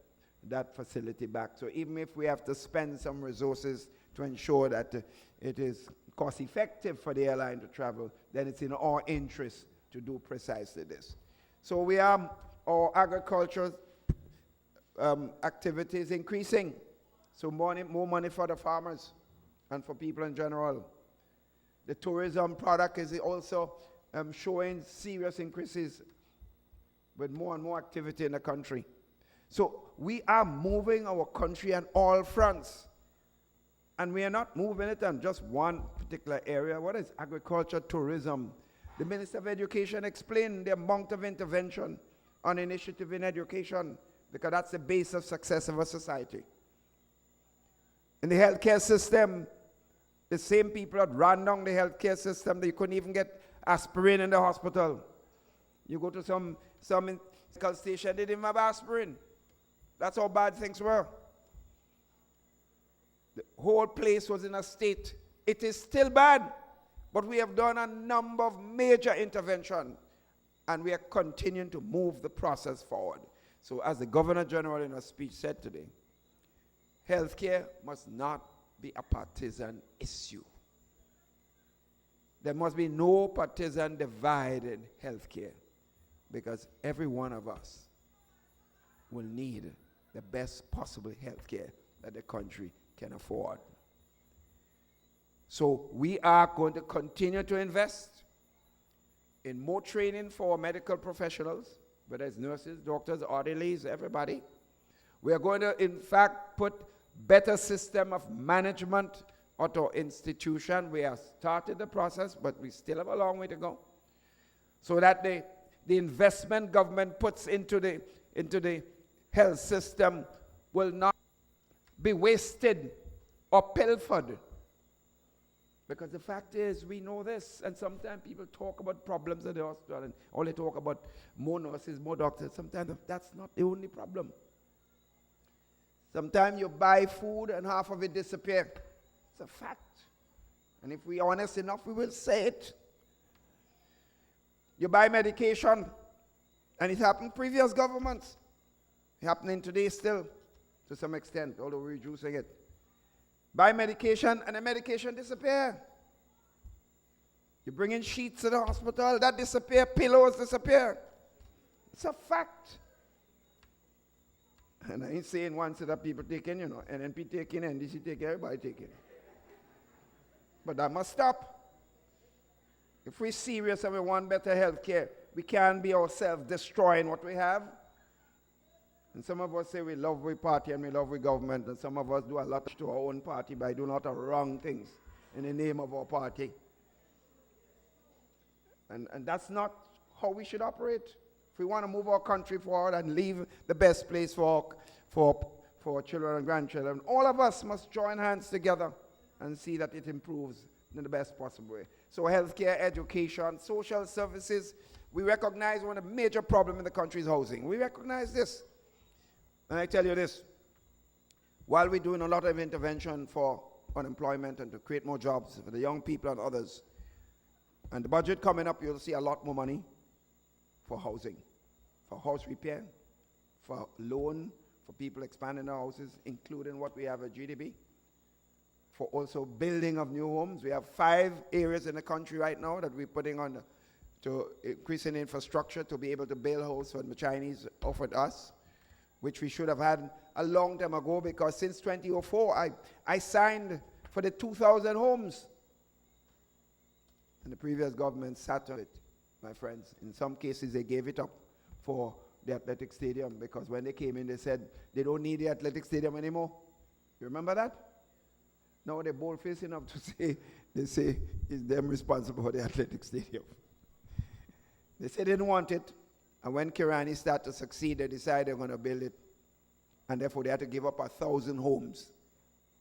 that facility back. So even if we have to spend some resources to ensure that it is cost effective for the airline to travel, then it's in our interest to do precisely this. So we are, our agricultural activities increasing. So more money for the farmers and for people in general. The tourism product is also showing serious increases with more and more activity in the country. So we are moving our country on all fronts. And we are not moving it on just one particular area. What is agriculture, tourism? The Minister of Education explained the amount of intervention on initiative in education, because that's the base of success of a society. In the healthcare system, the same people that ran down the healthcare system, they couldn't even get aspirin in the hospital. You go to some medical station, they didn't have aspirin. That's how bad things were. The whole place was in a state. It is still bad, but we have done a number of major interventions, and we are continuing to move the process forward. So as the Governor General in a speech said today, healthcare must not be a partisan issue. There must be no partisan divide in healthcare, because every one of us will need the best possible healthcare that the country can afford. So we are going to continue to invest in more training for medical professionals, whether it's nurses, doctors, orderlies, everybody. We are going to, in fact, put better system of management at our institution. We have started the process, but we still have a long way to go. So that the investment government puts into the health system will not be wasted or pilfered. Because the fact is, we know this, and sometimes people talk about problems at the hospital, and all they talk about more nurses, more doctors. Sometimes that's not the only problem. Sometimes you buy food and half of it disappears. It's a fact. And if we're honest enough, we will say it. You buy medication, and it happened in previous governments. It's happening today still, to some extent, although we're reducing it. Buy medication, and the medication disappears. You bring in sheets to the hospital, that disappear, pillows disappear. It's a fact. And I ain't saying one set of people taking, NNP taking, NDC taking, everybody taking. But that must stop. If we're serious and we want better health care, we can't be ourselves destroying what we have. And some of us say we love our party and we love our government, and some of us do a lot to our own party by doing a lot of wrong things in the name of our party. And that's not how we should operate. If we want to move our country forward and leave the best place for our children and grandchildren, all of us must join hands together and see that it improves in the best possible way. So healthcare, education, social services, we recognize one of the major problems in the country is housing. We recognize this. And I tell you this, while we're doing a lot of intervention for unemployment and to create more jobs for the young people and others, and the budget coming up, you'll see a lot more money for housing, for house repair, for loan, for people expanding their houses, including what we have at GDP, for also building of new homes. We have 5 areas in the country right now that we're putting on to increasing infrastructure to be able to build houses when the Chinese offered us, which we should have had a long time ago, because since 2004, I signed for the 2,000 homes. And the previous government sat on it, my friends. In some cases, they gave it up for the athletic stadium, because when they came in, they said they don't need the athletic stadium anymore. You remember that? Now they're bold-faced enough to say, they say it's them responsible for the athletic stadium. They said they didn't want it, and when Kirani started to succeed, they decided they're going to build it, and therefore they had to give up 1,000 homes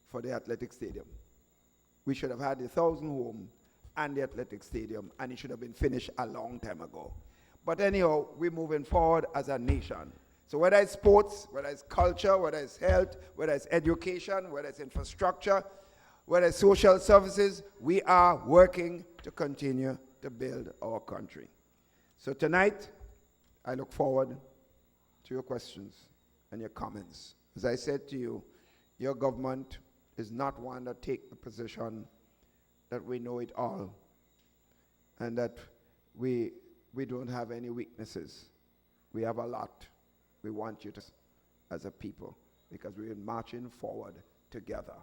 for the athletic stadium. We should have had the 1,000 homes and the athletic stadium, and it should have been finished a long time ago. But anyhow, we're moving forward as a nation. So whether it's sports, whether it's culture, whether it's health, whether it's education, whether it's infrastructure, whether it's social services, we are working to continue to build our country. So tonight, I look forward to your questions and your comments. As I said to you, your government is not one that take the position that we know it all and that we don't have any weaknesses. We have a lot. We want you to, as a people, because we're marching forward together.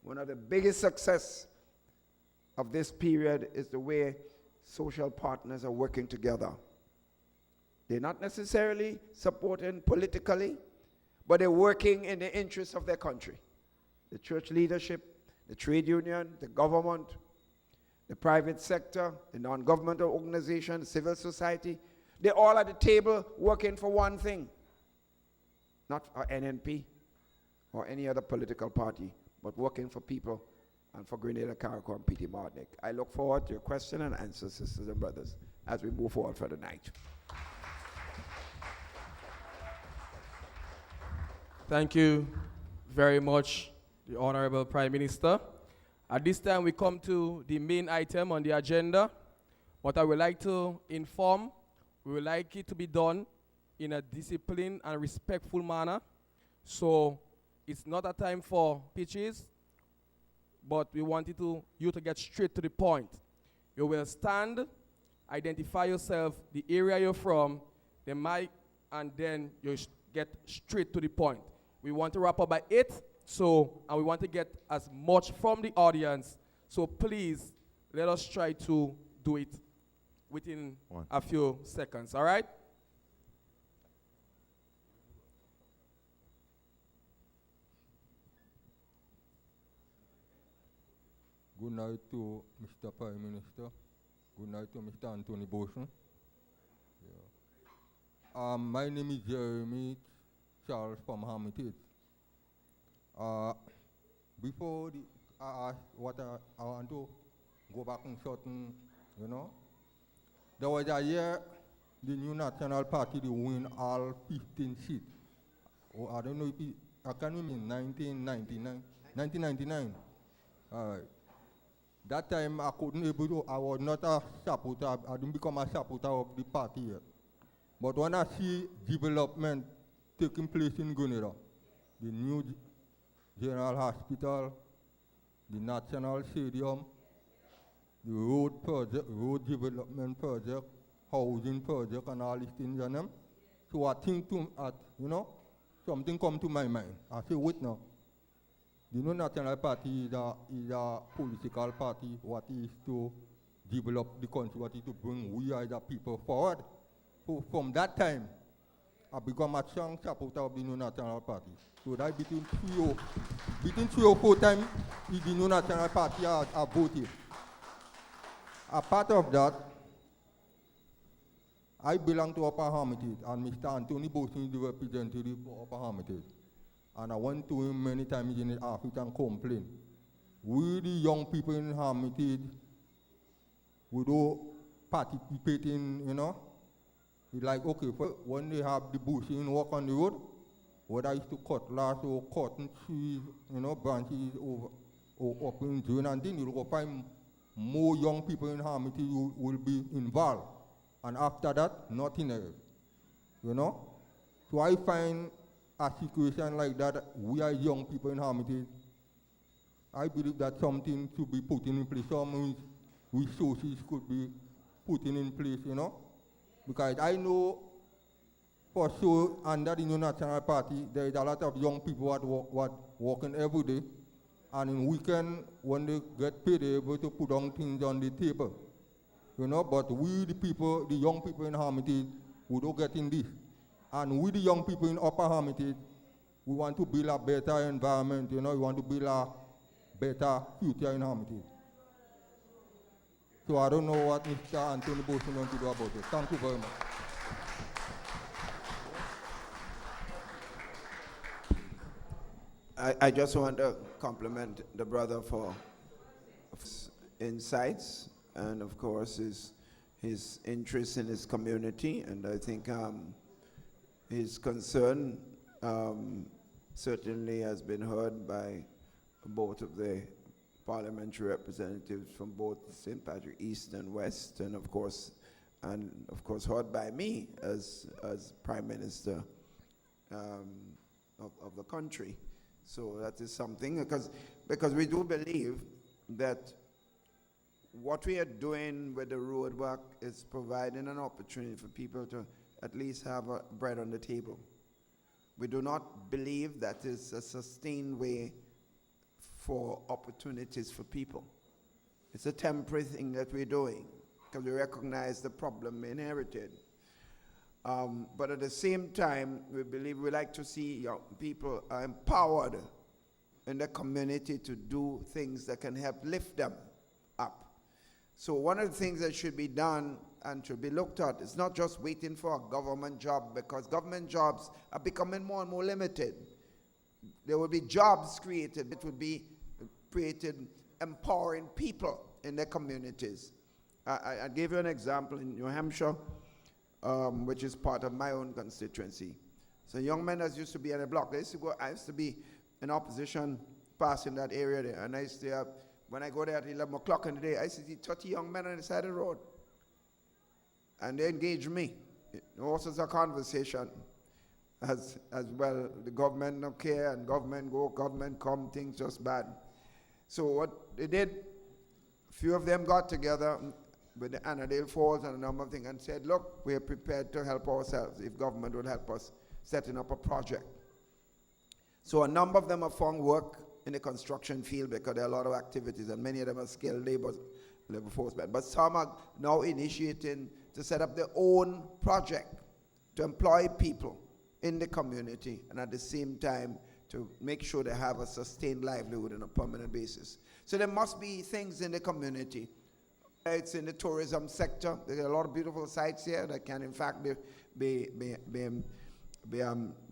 One of the biggest success of this period is the way social partners are working together. They're not necessarily supporting politically, but they're working in the interests of their country. The church leadership, the trade union, the government, the private sector, the non-governmental organization, the civil society, they're all at the table working for one thing. Not for NNP or any other political party, but working for people and for Grenada, Carriacou, and P.T. Martinique. I look forward to your question and answers, sisters and brothers, as we move forward for the night. Thank you very much, the Honorable Prime Minister. At this time, we come to the main item on the agenda. What I would like to inform, we would like it to be done in a disciplined and respectful manner. So it's not a time for pitches, but we want you to get straight to the point. You will stand, identify yourself, the area you're from, the mic, and then you get straight to the point. We want to wrap up by 8, and we want to get as much from the audience. So please, let us try to do it within a few seconds, all right? Good night to Mr. Prime Minister. Good night to Mr. Anthony Boson. Yeah. My name is Jeremy Charles from Hermitage. Before I want to go back and certain, there was a year the new National Party they win all 15 seats. I don't know if I can remember in 1999. All right. That time I was not a supporter, I didn't become a supporter of the party yet. But when I see development taking place in Grenada, the new General Hospital, the National Stadium, the road project, road development project, housing project, and all these things on them. So I think something come to my mind. I say, wait now. The new National Party is a political party. What is to develop the country, what is to bring we as a people forward. So from that time, I become a strong supporter of the new National Party. So that between 3 or 4 times, the new National Party are voted. A part of that, I belong to Upper Hermitage, and Mr. Anthony Boson is the representative for Upper Hermitage. And I went to him many times in his office and complained. We, the young people in Hermitage, we don't participate in, It's like, okay, when they have the bushing work on the road, whether it's to cut glass or cutting trees, branches or up in drain and then you'll go find more young people in Hermitage who will be involved. And after that, nothing else, So I find a situation like that, we are young people in Hermitage. I believe that something should be put in place, some resources could be put in place, Because I know for sure under the new National Party, there is a lot of young people working every day. And in weekend, when they get paid, they're able to put on things on the table. But we, the people, the young people in Hermitage, we don't get in this. And we, the young people in Upper Hermitage, we want to build a better environment, we want to build a better future in Hamilton. So I don't know what Mr. Anthony Boson wants to do about it. Thank you very much. I just want to compliment the brother for his insights and, of course, his interest in his community. And I think his concern certainly has been heard by both of the parliamentary representatives from both St. Patrick East and West, and of course heard by me as Prime Minister of the country. So that is something, because we do believe that what we are doing with the road work is providing an opportunity for people to at least have a bread on the table. We do not believe that is a sustained way for opportunities for people. It's a temporary thing that we're doing because we recognize the problem inherited. But at the same time, we believe we like to see young people are empowered in the community to do things that can help lift them up. So one of the things that should be done and should be looked at is not just waiting for a government job, because government jobs are becoming more and more limited. There will be jobs created. It would be created empowering people in their communities. I gave you an example in New Hampshire, which is part of my own constituency. So young men that used to be on the block, I used to be in opposition passing that area there, and I used to have, when I go there at 11 o'clock in the day, I used to see 30 young men on the side of the road. And they engage me. All sorts of conversation. As well, the government don't care, and government go, government come, things just bad. So what they did, a few of them got together with the Annandale Falls and a number of things and said, look, we are prepared to help ourselves if government would help us setting up a project. So a number of them have found work in the construction field because there are a lot of activities, and many of them are skilled labor force. But some are now initiating to set up their own project to employ people in the community, and at the same time to make sure they have a sustained livelihood on a permanent basis. So there must be things in the community. It's in the tourism sector. There are a lot of beautiful sites here that can in fact be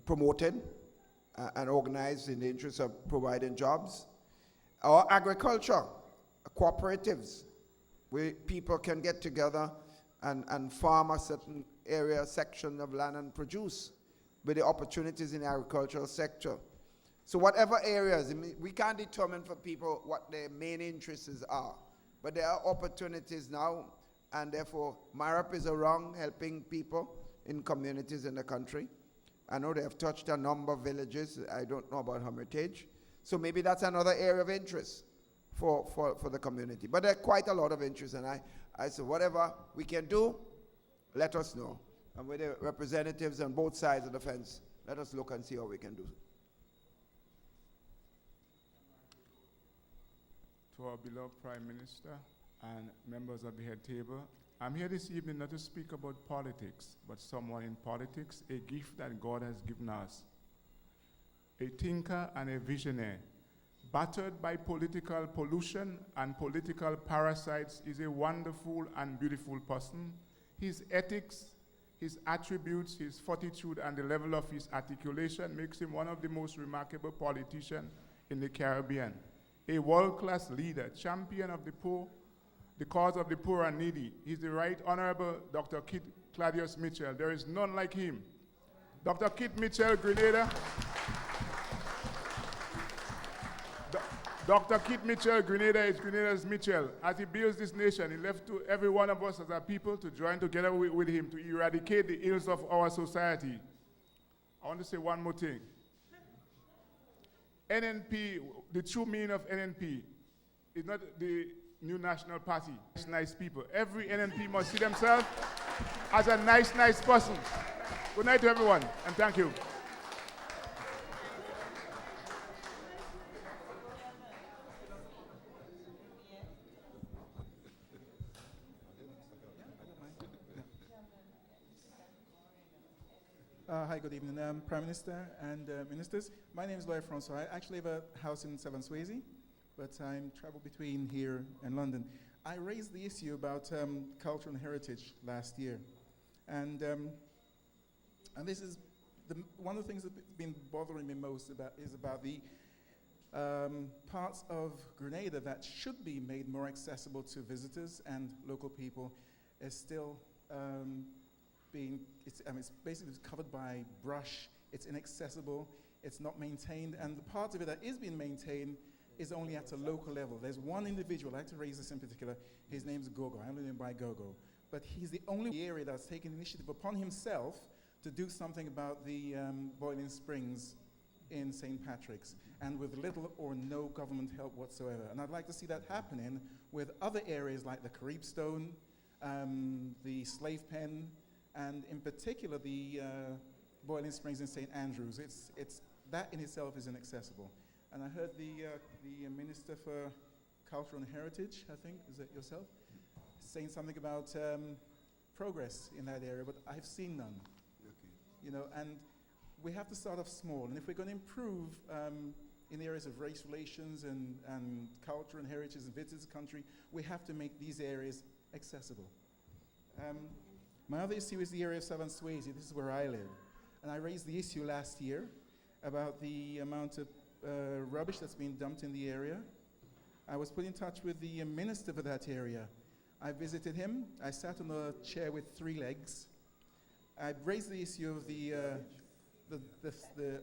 promoted and organized in the interest of providing jobs. Or agriculture, cooperatives, where people can get together and farm a certain area, section of land and produce, with the opportunities in the agricultural sector. So whatever areas, we can't determine for people what their main interests are, but there are opportunities now, and therefore MIRAP is around helping people in communities in the country. I know they have touched a number of villages. I don't know about Hermitage. So maybe that's another area of interest for the community. But there are quite a lot of interest, and I said, whatever we can do, let us know. And with the representatives on both sides of the fence, let us look and see how we can do. To our beloved Prime Minister and members of the head table, I'm here this evening not to speak about politics, but someone in politics, a gift that God has given us. A thinker and a visionary. Battered by political pollution and political parasites, is a wonderful and beautiful person. His ethics, his attributes, his fortitude, and the level of his articulation makes him one of the most remarkable politicians in the Caribbean. A world-class leader, champion of the poor, the cause of the poor and needy. He's the Right Honorable Dr. Kit Claudius Mitchell. There is none like him. Dr. Kit Mitchell, Grenada. Dr. Kit Mitchell, Grenada is Grenada's Mitchell. As he builds this nation, he left to every one of us as a people to join together with him to eradicate the ills of our society. I want to say one more thing. NNP, the true meaning of NNP is not the New National Party. It's nice people. Every NNP must see themselves as a nice person. Good night to everyone, and thank you. Hi, good evening, Prime Minister and ministers. My name is Lloyd Francois. I actually have a house in Seven Swayze, but I travel between here and London. I raised the issue about culture and heritage last year, and this is one of the things that's been bothering me most about the parts of Grenada that should be made more accessible to visitors and local people is still it's basically covered by brush, it's inaccessible, it's not maintained, and the part of it that is being maintained is only at a local level. There's one individual, I'd like to raise this in particular, his name's Gogo, I only know him by Gogo, but he's the only area that's taken initiative upon himself to do something about the boiling springs in St. Patrick's, and with little or no government help whatsoever. And I'd like to see that happening with other areas like the Carib Stone, the Slave Pen, and in particular the boiling springs in St. Andrews. That in itself is inaccessible. And I heard the Minister for Culture and Heritage, I think, is it yourself, saying something about progress in that area, but I've seen none. Okay. You know, and we have to start off small, and if we're going to improve in the areas of race relations and culture and heritage and visitors country, we have to make these areas accessible. My other issue is the area of Southern Swayze. This is where I live. And I raised the issue last year about the amount of rubbish that's being dumped in the area. I was put in touch with the minister for that area. I visited him. I sat on a chair with 3 legs. I raised the issue of the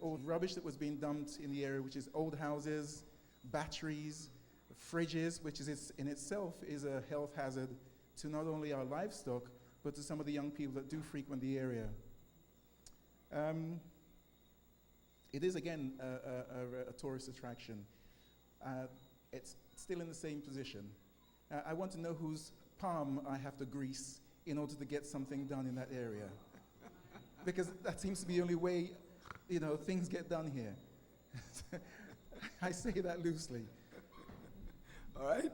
old rubbish that was being dumped in the area, which is old houses, batteries, fridges, which is in itself is a health hazard to not only our livestock, but to some of the young people that do frequent the area. It is, again, a tourist attraction. It's still in the same position. I want to know whose palm I have to grease in order to get something done in that area. Because that seems to be the only way, you know, things get done here. I say that loosely. All right?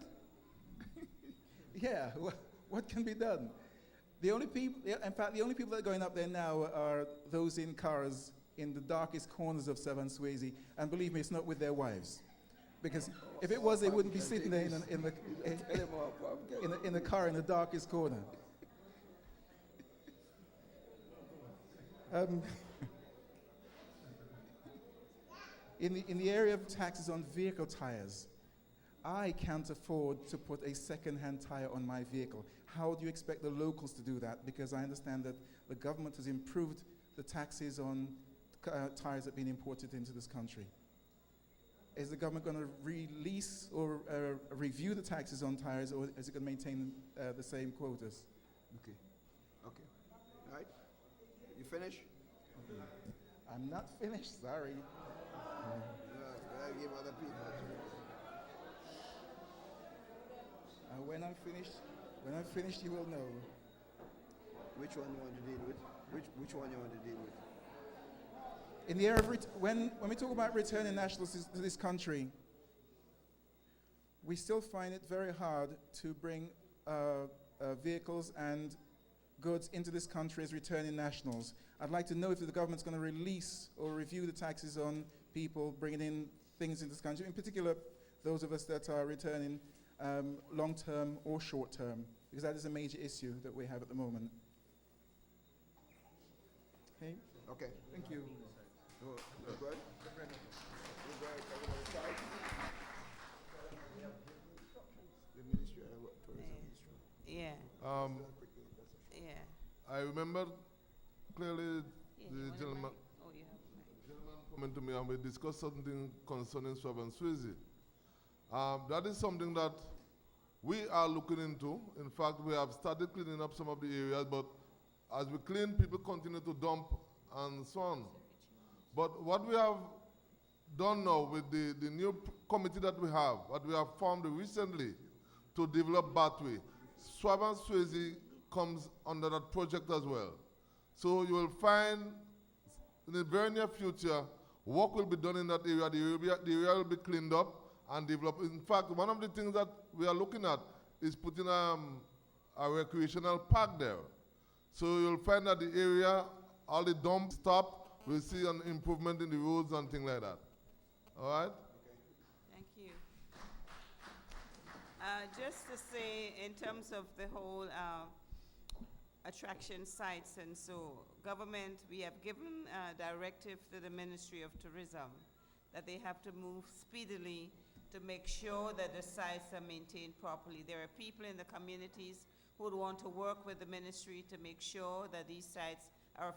Yeah, what can be done? The only people, in fact, the only people that are going up there now are those in cars in the darkest corners of Southern Swayze, and believe me, it's not with their wives. Because if it was, they wouldn't be sitting there in the car in the darkest corner. In the area of taxes on vehicle tires, I can't afford to put a second-hand tire on my vehicle. How do you expect the locals to do that? Because I understand that the government has improved the taxes on tires that have been imported into this country. Is the government going to release or review the taxes on tires, or is it going to maintain the same quotas? Okay. Okay. All right. You finish? I'm not finished, sorry. Give other people. When I'm finished, you will know. Which one you want to deal with? Which one you want to deal with? In the area of when we talk about returning nationals to this country, we still find it very hard to bring vehicles and goods into this country as returning nationals. I'd like to know if the government's going to release or review the taxes on people bringing in things into this country, in particular those of us that are returning long-term or short-term, because that is a major issue that we have at the moment. Okay? Okay. Thank you. Good. You good? The ministry, tourism ministry. Yeah. Yeah. I remember clearly the gentleman coming to me and we discussed something concerning Southern Swayze. That is something that we are looking into. In fact, we have started cleaning up some of the areas, but as we clean, people continue to dump and so on. But what we have done now with the new committee that we have, what we have formed recently to develop Bathway, Southern Swayze comes under that project as well. So you will find in the very near future, work will be done in that area. The area will be cleaned up and developed. In fact, one of the things that we are looking at is putting a recreational park there. So you'll find that the area, all the dumps stopped. We'll see an improvement in the roads and things like that. All right? Thank you. Just to say, in terms of the whole attraction sites and so, government, we have given directive to the Ministry of Tourism that they have to move speedily to make sure that the sites are maintained properly. There are people in the communities who would want to work with the ministry to make sure that these sites are of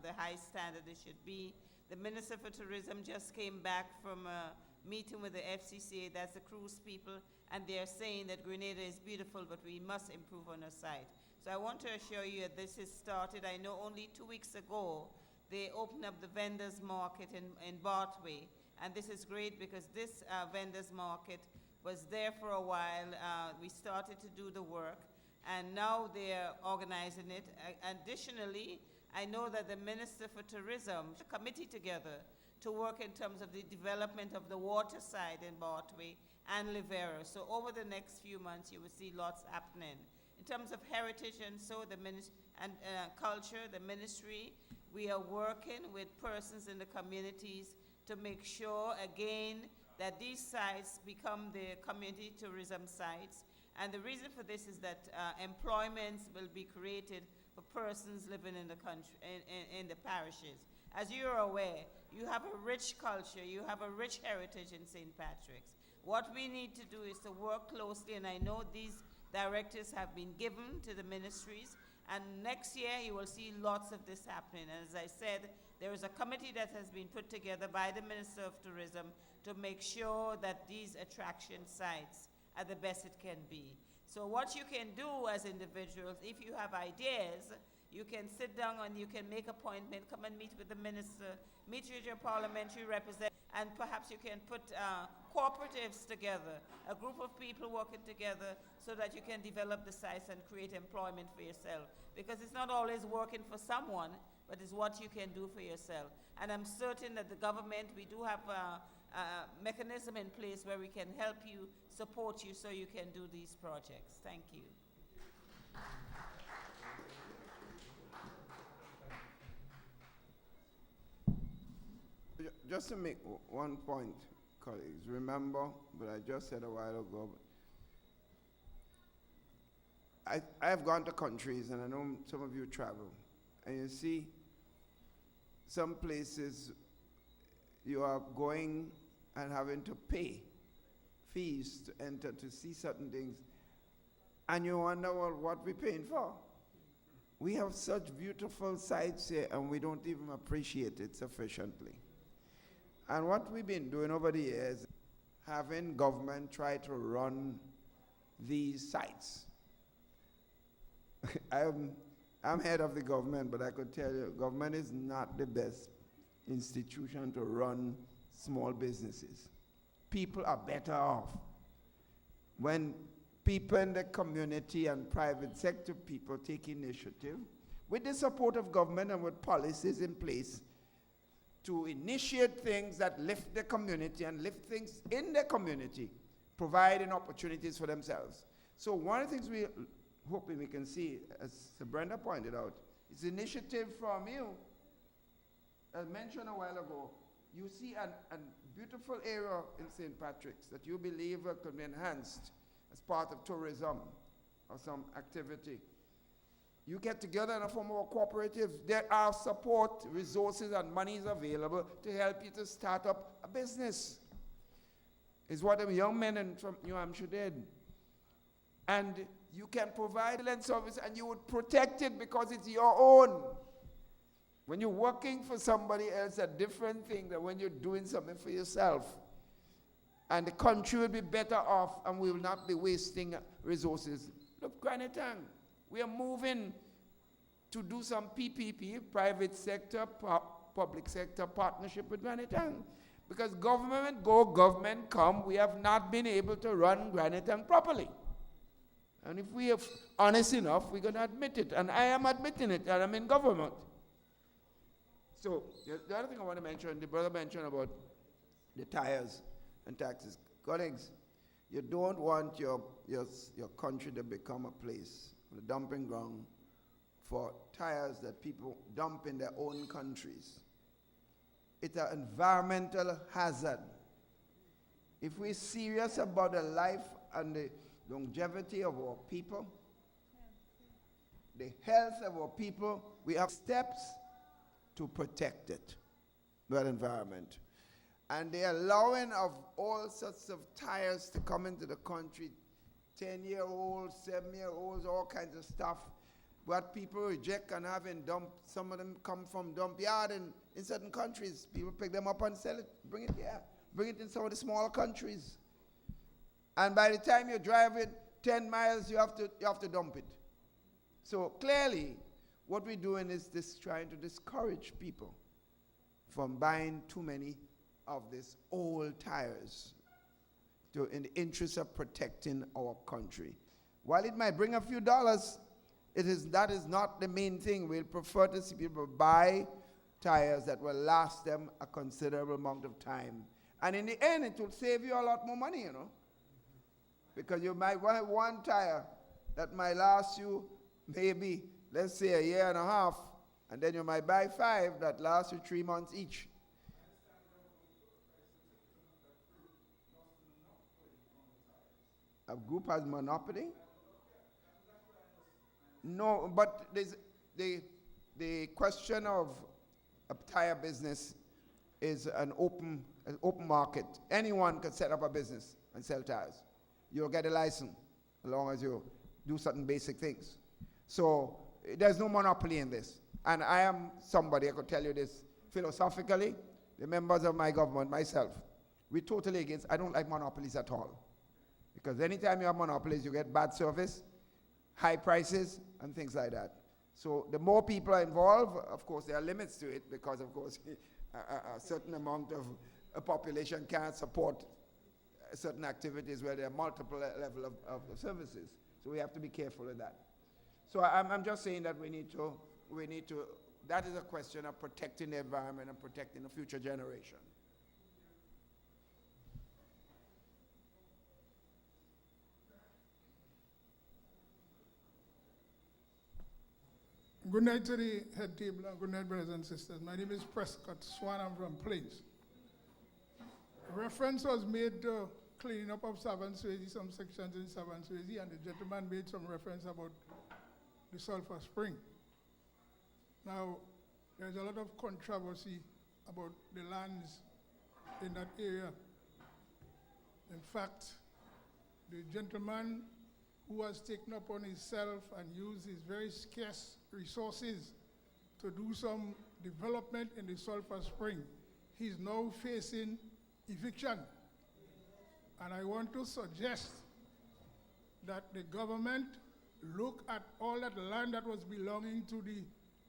the high standard they should be. The Minister for Tourism just came back from a meeting with the FCCA, that's the cruise people, and they're saying that Grenada is beautiful, but we must improve on our site. So I want to assure you that this is started. I know only 2 weeks ago, they opened up the vendors market in Bartway, and this is great because this vendors market was there for a while. We started to do the work, and now they're organizing it. Additionally, I know that the Minister for Tourism, a committee together to work in terms of the development of the water side in Bartway and Livera. So over the next few months, you will see lots happening. In terms of heritage and so culture, the ministry, we are working with persons in the communities to make sure, again, that these sites become the community tourism sites. And the reason for this is that employments will be created for persons living in the country, in the parishes. As you are aware, you have a rich culture, you have a rich heritage in St. Patrick's. What we need to do is to work closely, and I know these directives have been given to the ministries, and next year you will see lots of this happening. And as I said, there is a committee that has been put together by the Minister of Tourism to make sure that these attraction sites are the best it can be. So what you can do as individuals, if you have ideas, you can sit down and you can make appointment, come and meet with the minister, meet with your parliamentary representative, and perhaps you can put cooperatives together, a group of people working together so that you can develop the sites and create employment for yourself. Because it's not always working for someone, but it's what you can do for yourself. And I'm certain that the government, we do have a mechanism in place where we can help you, support you so you can do these projects. Thank you. Just to make one point, colleagues, remember what I just said a while ago. I have gone to countries, and I know some of you travel, and you see some places you are going and having to pay fees to enter to see certain things, and you wonder, well, what we're paying for? We have such beautiful sites here, and we don't even appreciate it sufficiently. And what we've been doing over the years, having government try to run these sites. I'm head of the government, but I could tell you, government is not the best institution to run small businesses. People are better off when people in the community and private sector people take initiative with the support of government and with policies in place to initiate things that lift the community and lift things in the community, providing opportunities for themselves. So one of the things we're hoping we can see, as Brenda pointed out, is initiative from you. As mentioned a while ago, you see a beautiful area in St. Patrick's that you believe could be enhanced as part of tourism or some activity. You get together in a form of cooperatives. There are support, resources, and monies available to help you to start up a business. Is what the young men from New Hampshire did. And you can provide land service and you would protect it because it's your own. When you're working for somebody else, a different thing than when you're doing something for yourself. And the country will be better off and we will not be wasting resources. Look, Granitang. We are moving to do some PPP, private sector, public sector partnership with Granitang. Because government go, government come, we have not been able to run Granitang properly. And if we are honest enough, we're going to admit it. And I am admitting it, and I'm in government. So the other thing I want to mention, the brother mentioned about the tires and taxes. Colleagues, you don't want your country to become a place, the dumping ground for tires that people dump in their own countries. It's an environmental hazard. If we're serious about the life and the longevity of our people, the health of our people, we have steps to protect it, that environment. And the allowing of all sorts of tires to come into the country, 10-year-olds, 7-year-olds, all kinds of stuff, what people reject and have in dump, some of them come from dump yard in certain countries. People pick them up and sell it, bring it here, bring it in some of the smaller countries. And by the time you drive it 10 miles, you have to dump it. So clearly, what we're doing is trying to discourage people from buying too many of these old tires in the interest of protecting our country. While it might bring a few dollars, that is not the main thing. We'll prefer to see people buy tires that will last them a considerable amount of time. And in the end, it will save you a lot more money, you know. Because you might want one tire that might last you maybe, let's say, a year and a half, and then you might buy 5 that last you 3 months each. A group has monopoly? No, but there's the question of a tire business is an open market. Anyone can set up a business and sell tires. You'll get a license as long as you do certain basic things. So there's no monopoly in this. And I am somebody, I could tell you this philosophically, the members of my government, myself, we're totally against, I don't like monopolies at all. Because anytime you have monopolies, you get bad service, high prices, and things like that. So the more people are involved, of course, there are limits to it, because, of course, a certain amount of a population can't support certain activities where there are multiple levels of services. So we have to be careful of that. So I'm just saying that we need to, that is a question of protecting the environment and protecting the future generation. Good night to the head table and good night, brothers and sisters. My name is Prescott Swan. I'm from Plains. Reference was made to cleaning up of Savant-Swayze, some sections in Savant-Swayze, and the gentleman made some reference about the sulfur spring. Now, there's a lot of controversy about the lands in that area. In fact, the gentleman who has taken upon himself and used his very scarce resources to do some development in the sulfur spring, he's now facing eviction. And I want to suggest that the government look at all that land that was belonging to the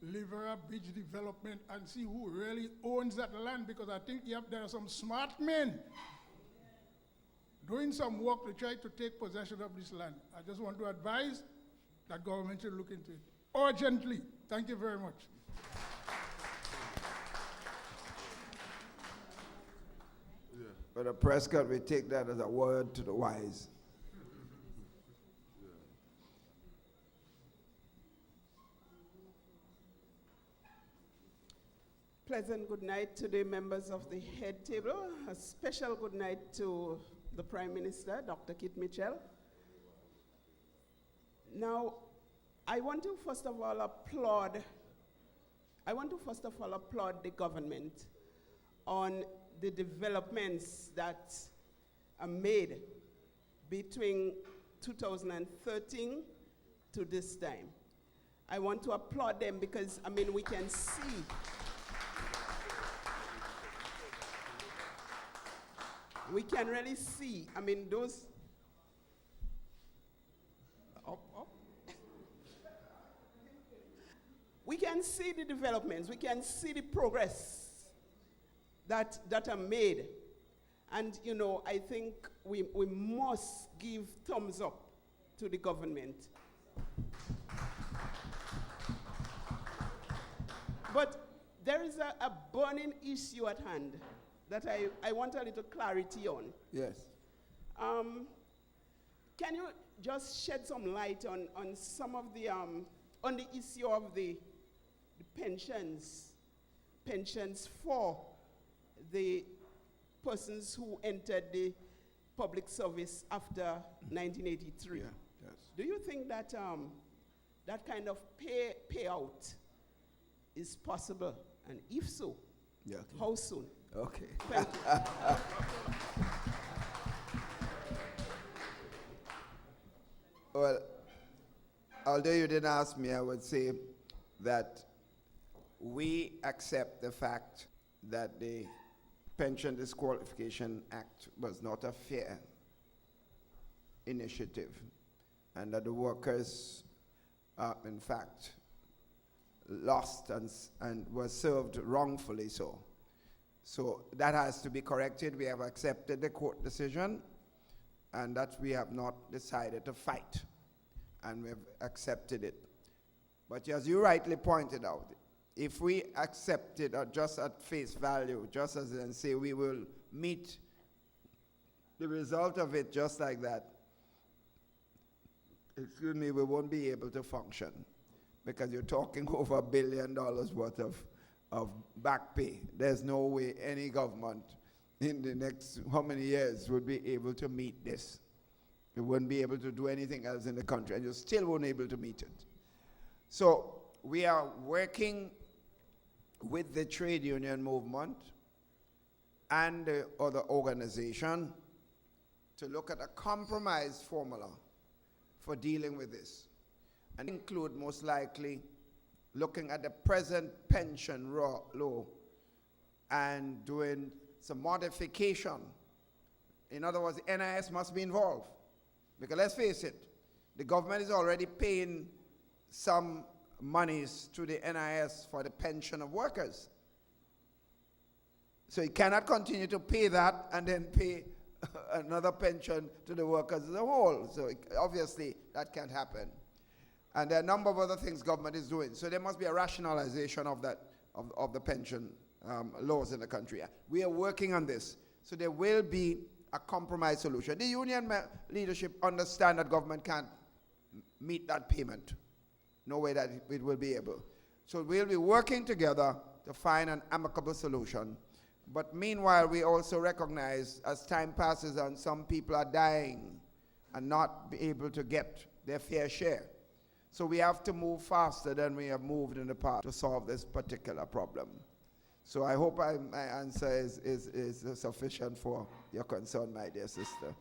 Livera Beach development and see who really owns that land, because I think there are some smart men doing some work to try to take possession of this land. I just want to advise that government should look into it urgently. Thank you very much. But Prescott, we take that as a word to the wise. Pleasant good night to the members of the head table. A special good night to the Prime Minister, Dr. Kit Mitchell. Now, I want to first of all applaud the government on the developments that are made between 2013 to this time. I want to applaud them because, I mean, we can see we can really see, I mean, those, we can see the developments, we can see the progress that are made. And, you know, I think we must give thumbs up to the government. But there is a burning issue at hand that I want a little clarity on. Yes. Can you just shed some light on some of the, on the issue of the pensions for the persons who entered the public service after 1983. Yeah, yes. Do you think that that kind of payout is possible? And if so, Yeah. how soon? Okay. Thank you. Well, although you didn't ask me, I would say that we accept the fact that the Pension Disqualification Act was not a fair initiative, and that the workers, in fact, lost and were served wrongfully so. So that has to be corrected. We have accepted the court decision, and that we have not decided to fight, and we have accepted it. But as you rightly pointed out, if we accept it just at face value, just as and say we will meet the result of it just like that, excuse me, we won't be able to function, because you're talking over $1 billion worth of back pay. There's no way any government in the next how many years would be able to meet this. You wouldn't be able to do anything else in the country, and you still won't be able to meet it. So we are working with the trade union movement and the other organization to look at a compromise formula for dealing with this, and include most likely looking at the present pension law and doing some modification. In other words, the NIS must be involved, because let's face it, the government is already paying some monies to the NIS for the pension of workers. So you cannot continue to pay that and then pay another pension to the workers as a whole. So obviously that can't happen. And there are a number of other things government is doing. So there must be a rationalization of that, of the pension laws in the country. We are working on this. So there will be a compromise solution. The union leadership understand that government can't meet that payment. No way that it will be able. So we'll be working together to find an amicable solution. But meanwhile, we also recognize as time passes and some people are dying and not be able to get their fair share. So we have to move faster than we have moved in the past to solve this particular problem. So I hope my answer is sufficient for your concern, my dear sister.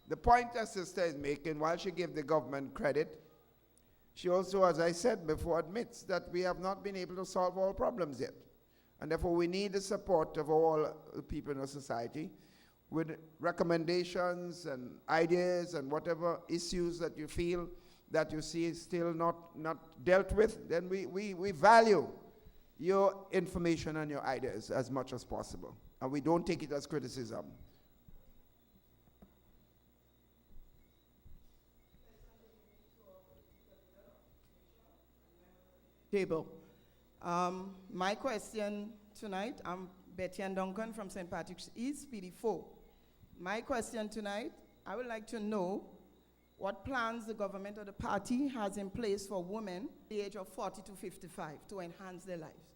The point that sister is making, while she gave the government credit, she also, as I said before, admits that we have not been able to solve all problems yet. And therefore we need the support of all the people in our society with recommendations and ideas and whatever issues that you feel that you see is still not dealt with. Then we value your information and your ideas as much as possible. And we don't take it as criticism. Table. My question tonight, I'm Betty and Duncan from St. Patrick's East, PD4. My question tonight, I would like to know what plans the government or the party has in place for women the age of 40 to 55 to enhance their lives.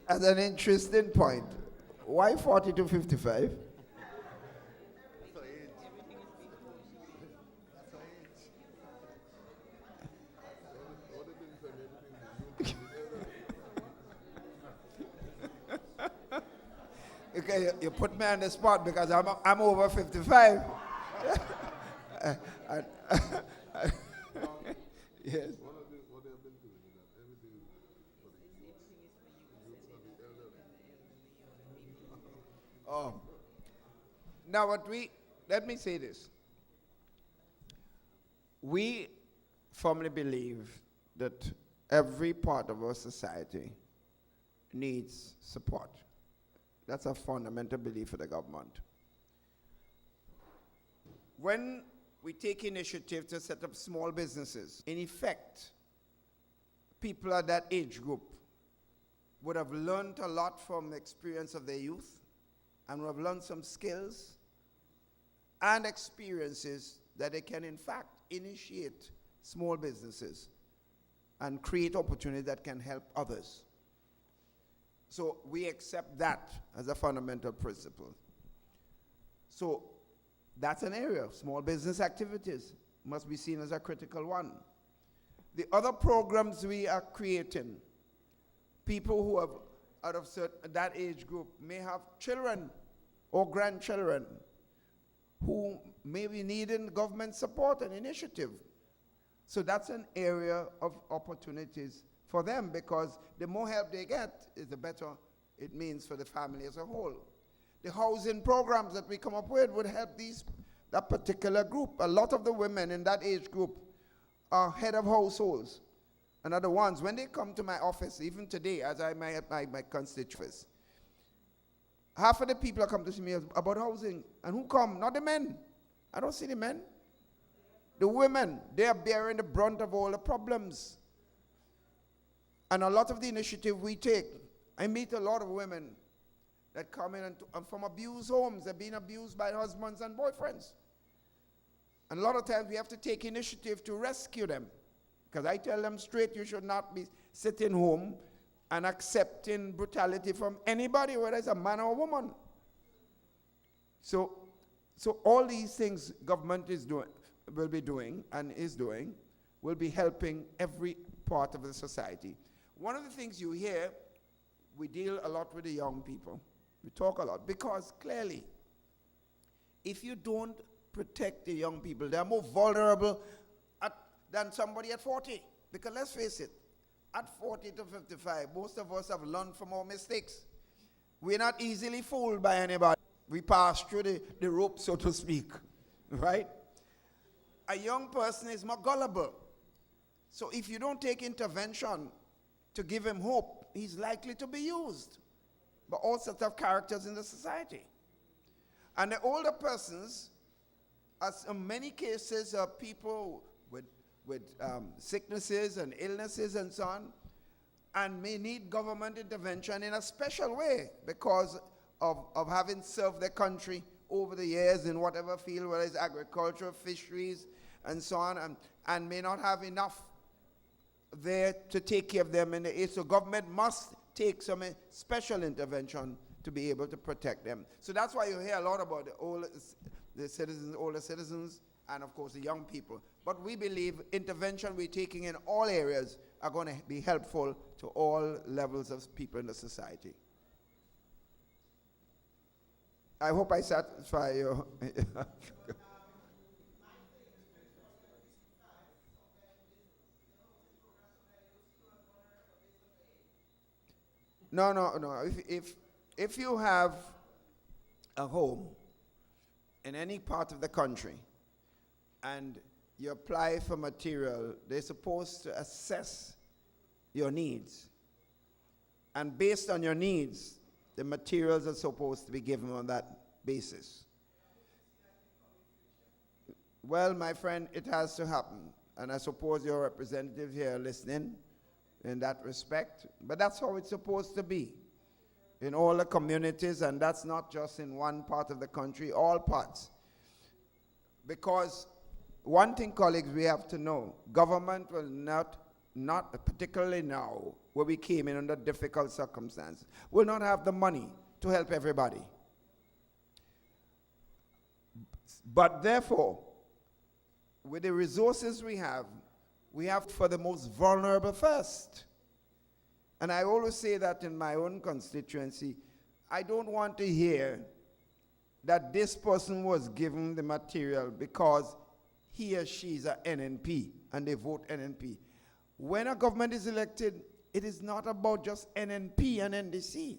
As an interesting point, why 40 to 55? Okay, you put me on the spot because I'm over 55. Yes. Now let me say this. We firmly believe that every part of our society needs support. That's a fundamental belief of the government. When we take initiative to set up small businesses, in effect, people at that age group would have learned a lot from the experience of their youth and would have learned some skills and experiences that they can, in fact, initiate small businesses and create opportunities that can help others. So we accept that as a fundamental principle. So that's an area. Small business activities must be seen as a critical one. The other programs we are creating, people who have, out of that age group, may have children or grandchildren who may be needing government support and initiative. So that's an area of opportunities for them, because the more help they get, the better it means for the family as a whole. The housing programs that we come up with would help that particular group. A lot of the women in that age group are head of households and are the ones, when they come to my office, even today, as I'm at my constituents, half of the people that come to see me about housing. And who come? Not the men. I don't see the men. The women, they are bearing the brunt of all the problems. And a lot of the initiative we take, I meet a lot of women that come in and from abused homes. They're being abused by husbands and boyfriends. And a lot of times we have to take initiative to rescue them. Because I tell them straight, you should not be sitting home and accepting brutality from anybody, whether it's a man or a woman. So all these things government will be doing, will be helping every part of the society. One of the things you hear, we deal a lot with the young people. We talk a lot, because clearly, if you don't protect the young people, they're more vulnerable than somebody at 40. Because let's face it, at 40 to 55, most of us have learned from our mistakes. We're not easily fooled by anybody. We pass through the rope, so to speak, right? A young person is more gullible. So if you don't take intervention to give him hope, he's likely to be used by all sorts of characters in the society. And the older persons, as in many cases, are people with sicknesses and illnesses and so on, and may need government intervention in a special way because of having served their country over the years in whatever field, whether it's agriculture, fisheries, and so on, and may not have enough there to take care of them in the age. So government must take some special intervention to be able to protect them. So that's why you hear a lot about older citizens, and of course the young people. But we believe intervention we're taking in all areas are going to be helpful to all levels of people in the society. I hope I satisfy you. No. If you have a home in any part of the country and you apply for material, they're supposed to assess your needs. And based on your needs, the materials are supposed to be given on that basis. Well, my friend, it has to happen. And I suppose your representative here listening in that respect. But that's how it's supposed to be in all the communities, and that's not just in one part of the country, all parts. Because one thing, colleagues, we have to know, government will not particularly now, where we came in under difficult circumstances, will not have the money to help everybody. But therefore, with the resources we have for the most vulnerable first. And I always say that in my own constituency, I don't want to hear that this person was given the material because he or she is a NNP and they vote NNP. When a government is elected, it is not about just NNP and NDC.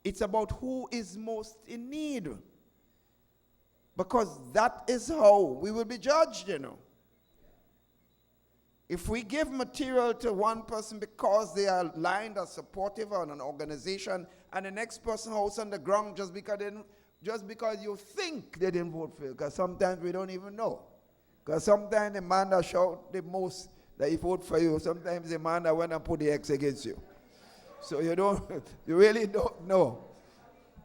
It's about who is most in need. Because that is how we will be judged, you know. If we give material to one person because they are aligned or supportive on an organization, and the next person house on the ground just because you think they didn't vote for you, because sometimes we don't even know. Because sometimes the man that shout the most that he vote for you, sometimes the man that went and put the X against you. So you really don't know.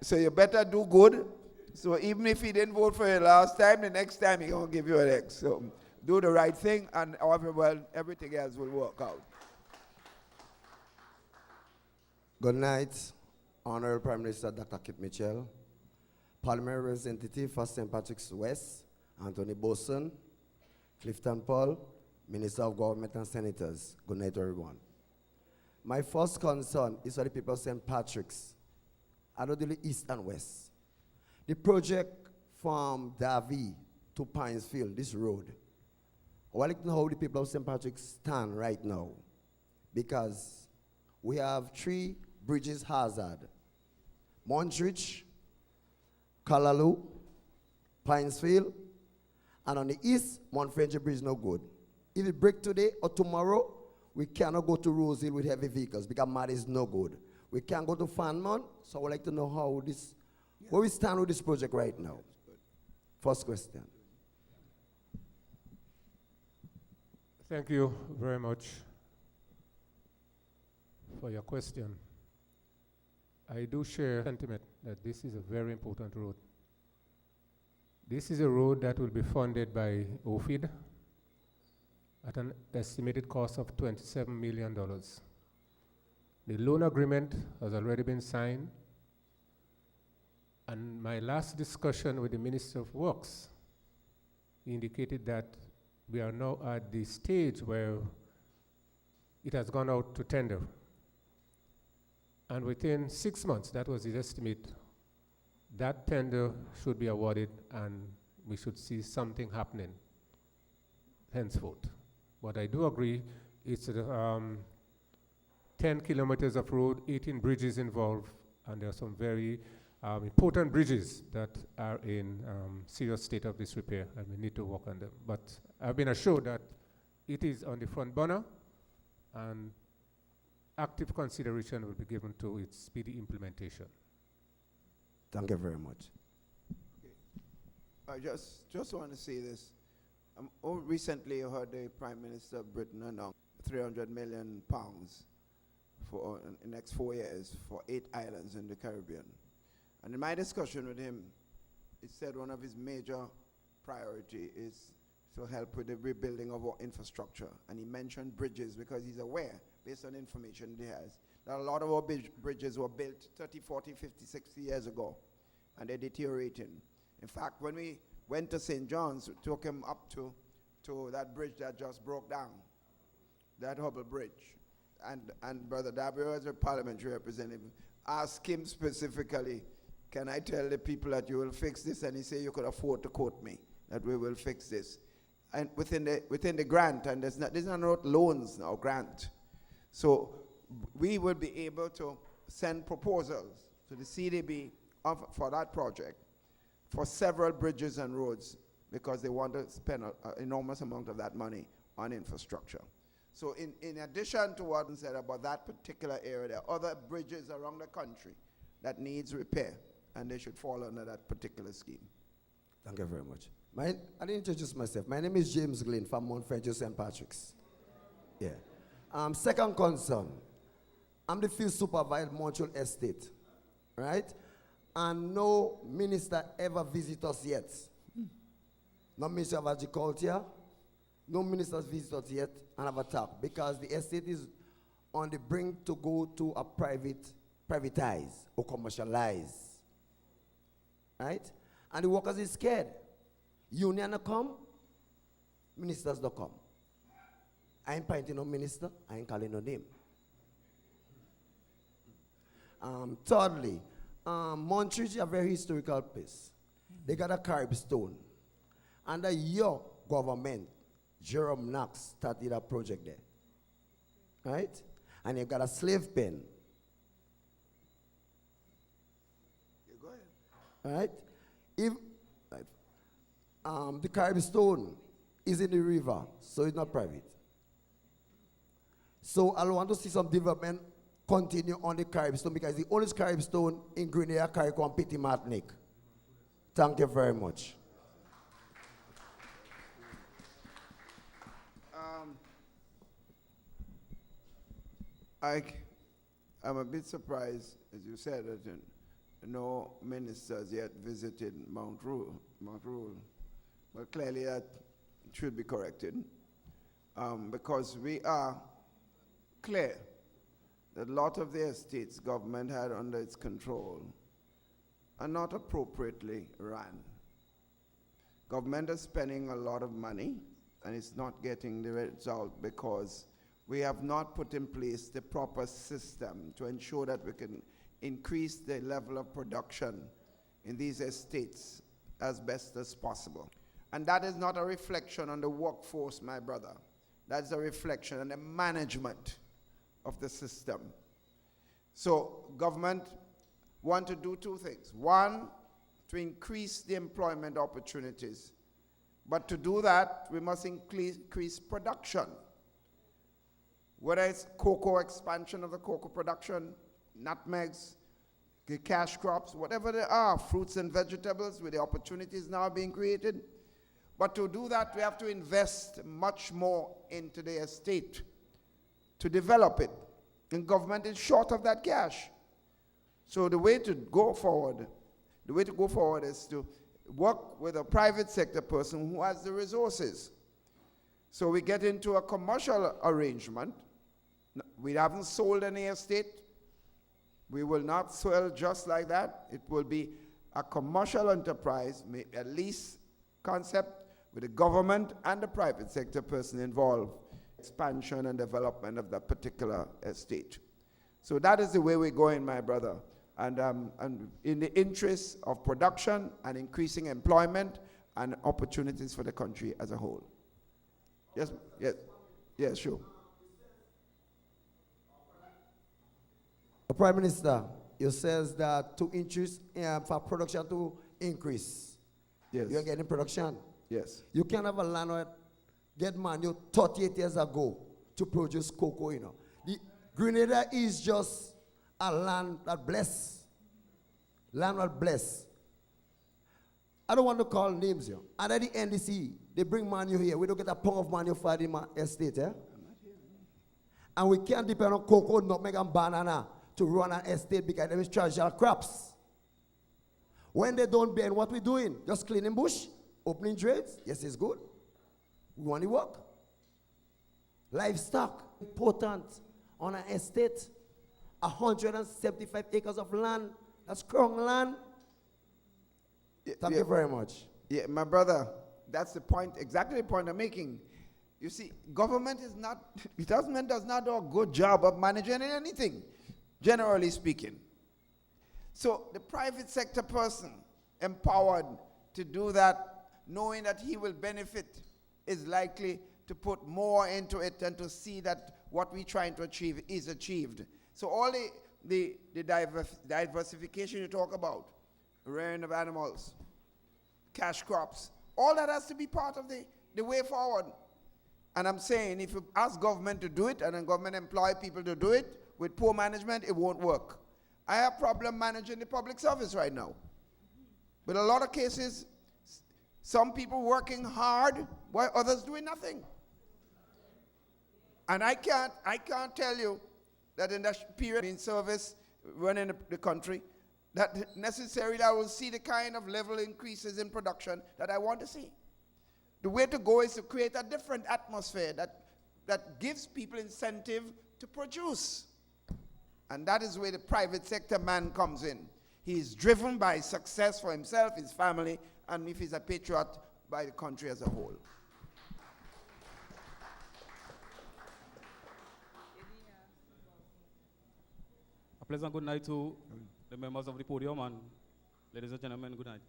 So you better do good. So even if he didn't vote for you last time, the next time he gonna give you an X. So do the right thing, and everything else will work out. Good night, Honorable Prime Minister Dr. Kip Mitchell, Parliamentary Representative for St. Patrick's West, Anthony Boson, Clifton Paul, Minister of Government and Senators. Good night, everyone. My first concern is for the people of St. Patrick's. I don't deal with East and West. The project from Davie to Pinesfield, this road, I would like to know how the people of St. Patrick's stand right now, because we have 3 bridges hazard: Montreach, Callaloo, Pinesfield, and on the east, Mount French Bridge no good. If it break today or tomorrow, we cannot go to Rose Hill with heavy vehicles because mud is no good. We can't go to Fanmont, so I would like to know how this, where we stand with this project right now. First question. Thank you very much for your question. I do share sentiment that this is a very important road. This is a road that will be funded by OFID at an estimated cost of $27 million. The loan agreement has already been signed, and my last discussion with the Minister of Works indicated that we are now at the stage where it has gone out to tender. And within 6 months, that was the estimate, that tender should be awarded and we should see something happening henceforth. But I do agree, it's 10 kilometers of road, 18 bridges involved, and there are some very important bridges that are in serious state of disrepair, and we need to work on them. But I've been assured that it is on the front burner, and active consideration will be given to its speedy implementation. Thank you very much. I just want to say this. Recently, I heard the Prime Minister of Britain announce £300 million for in the next 4 years for 8 islands in the Caribbean. And in my discussion with him, he said one of his major priority is to help with the rebuilding of our infrastructure. And he mentioned bridges because he's aware, based on information he has, that a lot of our bridges were built 30, 40, 50, 60 years ago, and they're deteriorating. In fact, when we went to St. John's, we took him up to that bridge that just broke down, that Hubble Bridge. And Brother Dabrio, as a parliamentary representative, asked him specifically, can I tell the people that you will fix this? And he said, you could afford to quote me, that we will fix this. And within the grant, and these are not loans now, grant. So we will be able to send proposals to the CDB for that project for several bridges and roads because they want to spend an enormous amount of that money on infrastructure. So in addition to what I said about that particular area, there are other bridges around the country that needs repair, and they should fall under that particular scheme. Thank you very much. I didn't introduce myself. My name is James Glynn from Mount French St. Patrick's. Yeah. Second concern, I'm the field supervisor at Montreal Estate, right? And no minister ever visit us yet. No Minister of Agriculture, no ministers visit us yet and have a talk because the estate is on the brink to go to a privatize or commercialize, right? And the workers is scared. Union don't come, ministers don't come. I ain't pointing no minister, I ain't calling no name. Thirdly, Montreach is a very historical place. They got a Carib stone. Under your government, Jerome Knox started a project there. Right? And you got a slave pen. Go ahead. Right? If the Carib stone is in the river, so it's not private. So I want to see some development continue on the Carib stone because the oldest Carib stone in Grenada, Carriacou, Petit Martinique. Thank you very much. I'm a bit surprised, as you said, that no ministers yet visited Mount Rule. But clearly that should be corrected because we are clear that a lot of the estates government had under its control are not appropriately run. Government is spending a lot of money and it's not getting the result because we have not put in place the proper system to ensure that we can increase the level of production in these estates as best as possible. And that is not a reflection on the workforce, my brother. That's a reflection on the management of the system. So government want to do two things. One, to increase the employment opportunities. But to do that, we must increase production. Whether it's cocoa expansion of the cocoa production, nutmegs, the cash crops, whatever they are, fruits and vegetables, where the opportunities now being created. But to do that, we have to invest much more into the estate to develop it. And government is short of that cash. So the way to go forward is to work with a private sector person who has the resources. So we get into a commercial arrangement. We haven't sold any estate. We will not sell just like that. It will be a commercial enterprise, at least concept, with the government and the private sector person involved, expansion and development of that particular estate. So that is the way we're going, my brother. And in the interest of production and increasing employment and opportunities for the country as a whole. Yes, yes, yes, sure. The Prime Minister, you says that to increase, for production to increase. Yes. You're getting production. Yes. You can have a landlord get manual 38 years ago to produce cocoa, you know. The Grenada is just a land that bless. Land that bless. I don't want to call names here. Under the NDC, they bring manual here. We don't get a pound of manual for the estate, eh? And we can't depend on cocoa, nutmeg, and banana to run an estate because them is traditional crops. When they don't bend, what we doing? Just cleaning bush, opening drains. Yes, it's good. We want to work. Livestock, important on an estate. 175 acres of land. That's strong land. Thank you very much. Yeah, my brother, that's the point, exactly the point I'm making. You see, government does not do a good job of managing anything, generally speaking. So the private sector person empowered to do that, knowing that he will benefit, is likely to put more into it and to see that what we're trying to achieve is achieved. So all the diversification you talk about, rearing of animals, cash crops, all that has to be part of the way forward. And I'm saying if you ask government to do it and then government employ people to do it, with poor management, it won't work. I have problem managing the public service right now. But a lot of cases, some people working hard while others doing nothing. And I can't tell you that in that period in service running the country, that necessarily I will see the kind of level increases in production that I want to see. The way to go is to create a different atmosphere that gives people incentive to produce. And that is where the private sector man comes in. He is driven by success for himself, his family, and if he's a patriot, by the country as a whole. A pleasant good night to the members of the podium and ladies and gentlemen, good night.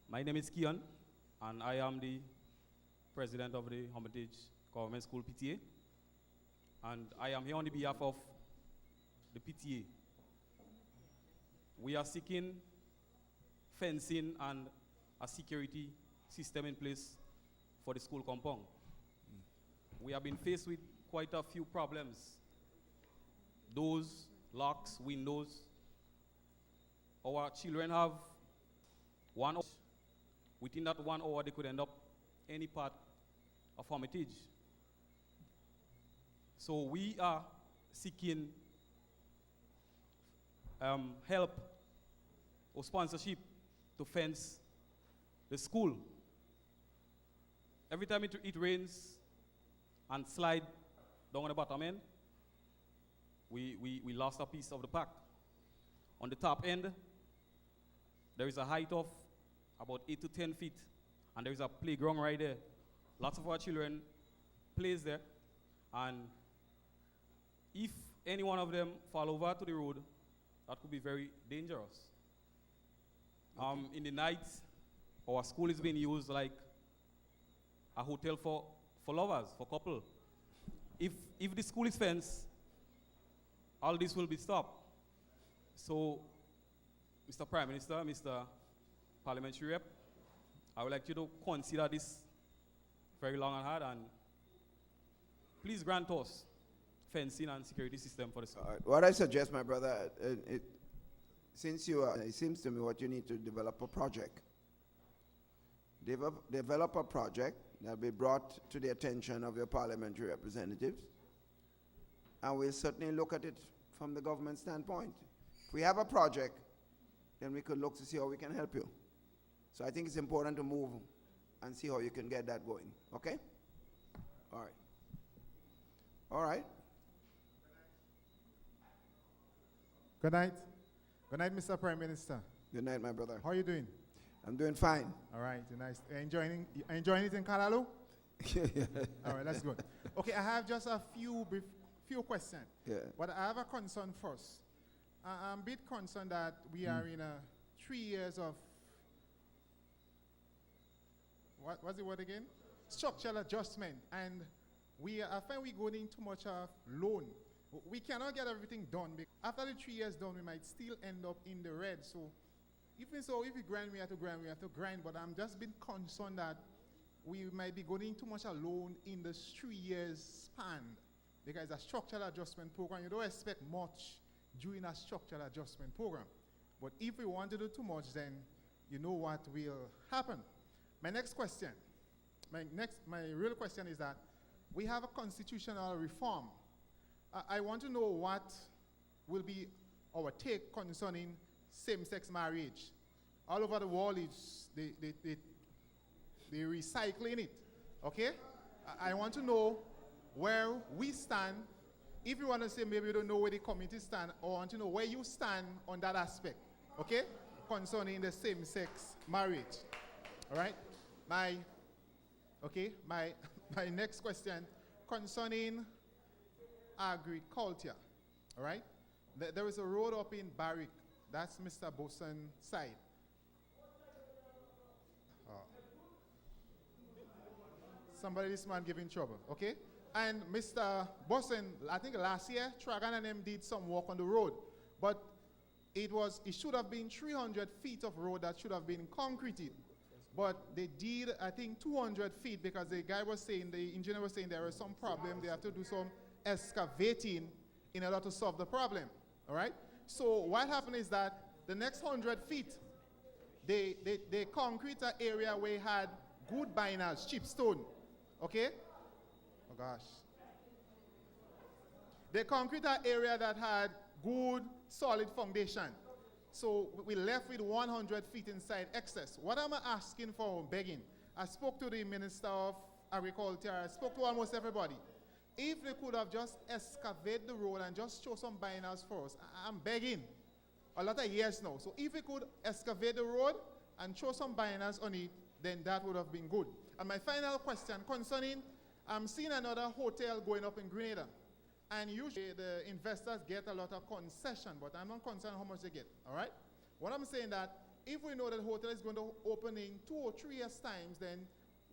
My name is Kian, and I am the president of the Hermitage Government School PTA. And I am here on the behalf of the PTA. We are seeking fencing and a security system in place for the school compound. We have been faced with quite a few problems. Doors, locks, windows. Our children have 1 hour. Within that 1 hour, they could end up any part of Hermitage. So we are seeking help or sponsorship to fence the school. Every time it rains and slide down on the bottom end, we lost a piece of the pack. On the top end, there is a height of about 8 to 10 feet, and there is a playground right there. Lots of our children plays there, and if any one of them fall over to the road, that could be very dangerous. In the night, our school is being used like a hotel for lovers, for couple. If the school is fenced, all this will be stopped. So, Mr. Prime Minister, Mr. Parliamentary Rep, I would like you to consider this very long and hard, and please grant us fencing and security system for the school. What I suggest, my brother, since you are, it seems to me what you need to develop a project. Develop a project that will be brought to the attention of your parliamentary representatives, and we'll certainly look at it from the government standpoint. If we have a project, then we could look to see how we can help you. So I think it's important to move and see how you can get that going. Okay? All right. All right. Good night. Good night, Mr. Prime Minister. Good night, my brother. How are you doing? I'm doing fine. All right, nice. Enjoying it in Kalalu? All right, that's good. Okay, I have just a few questions. Yeah. But I have a concern first. I'm a bit concerned that we are in 3 years of, what's the word again? Structural adjustment. And I find we're going in too much of loan. We cannot get everything done. After the 3 years done, we might still end up in the red. So if we grind, we have to grind. But I'm just been concerned that we might be going too much alone in this 3 years span. Because it's a structural adjustment program. You don't expect much during a structural adjustment program. But if we want to do too much, then you know what will happen. My real question is that we have a constitutional reform. I want to know what will be our take concerning same-sex marriage. All over the world, they're recycling it, okay? I want to know where we stand. If you want to say maybe you don't know where the community stand, I want to know where you stand on that aspect, okay? Concerning the same-sex marriage, all right? My next question concerning agriculture, all right? There is a road up in Barrick. That's Mr. Boson's side. Somebody, this man giving trouble, okay? And Mr. Boson, I think last year, Tragan and them did some work on the road. But it should have been 300 feet of road that should have been concreted. But they did, I think, 200 feet because the engineer was saying there was some problem. They have to do some excavating in order to solve the problem, all right? So what happened is that the next 100 feet, they concrete an area where it had good binders, cheap stone, okay? Oh gosh. They concrete an area that had good, solid foundation. So we left with 100 feet inside excess. What am I asking for, begging? I spoke to the Minister of Agriculture, I spoke to almost everybody. If they could have just excavated the road and just show some binders for us, I'm begging. A lot of years now. So if we could excavate the road and show some binders on it, then that would have been good. And my final question concerning, I'm seeing another hotel going up in Grenada. And usually the investors get a lot of concession, but I'm not concerned how much they get, all right? What I'm saying that if we know that the hotel is going to open in 2 or 3 years' times, then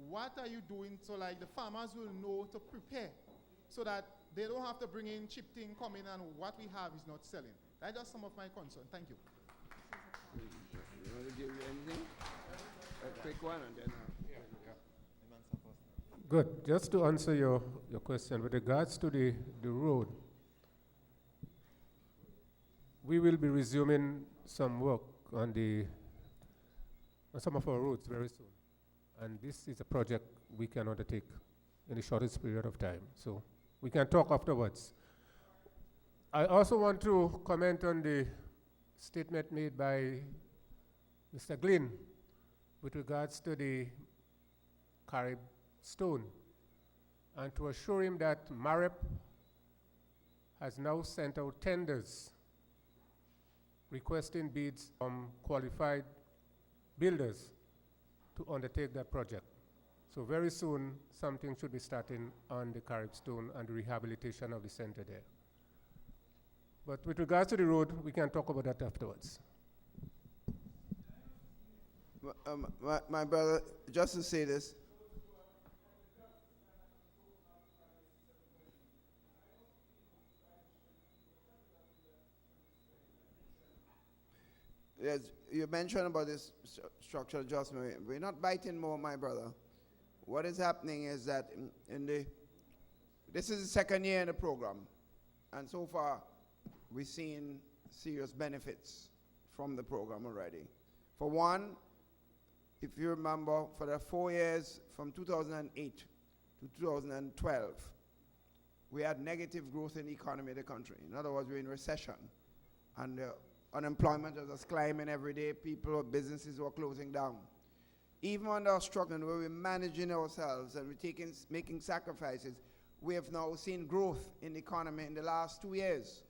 what are you doing so like the farmers will know to prepare so that they don't have to bring in cheap thing coming and what we have is not selling? That's just some of my concern. Thank you. You want to give you anything? A quick one and then... Good. Just to answer your question, with regards to the road, we will be resuming some work on some of our roads very soon. And this is a project we can undertake in the shortest period of time. So we can talk afterwards. I also want to comment on the statement made by Mr. Glynn with regards to the Carib stone, and to assure him that MAREP has now sent out tenders requesting bids from qualified builders to undertake that project. So very soon, something should be starting on the Carib Stone and the rehabilitation of the center there. But with regards to the road, we can talk about that afterwards. My brother, just to say this. Yes, you mentioned about this structural adjustment. We're not biting more, my brother. What is happening is that this is the second year in the program, and so far we've seen serious benefits from the program already. For one, if you remember, for the 4 years from 2008 to 2012, we had negative growth in the economy of the country. In other words, we're in recession, and unemployment was just climbing every day. Businesses were closing down. Even under struggling, where we're managing ourselves and we're making sacrifices, we have now seen growth in the economy in the last 2 years.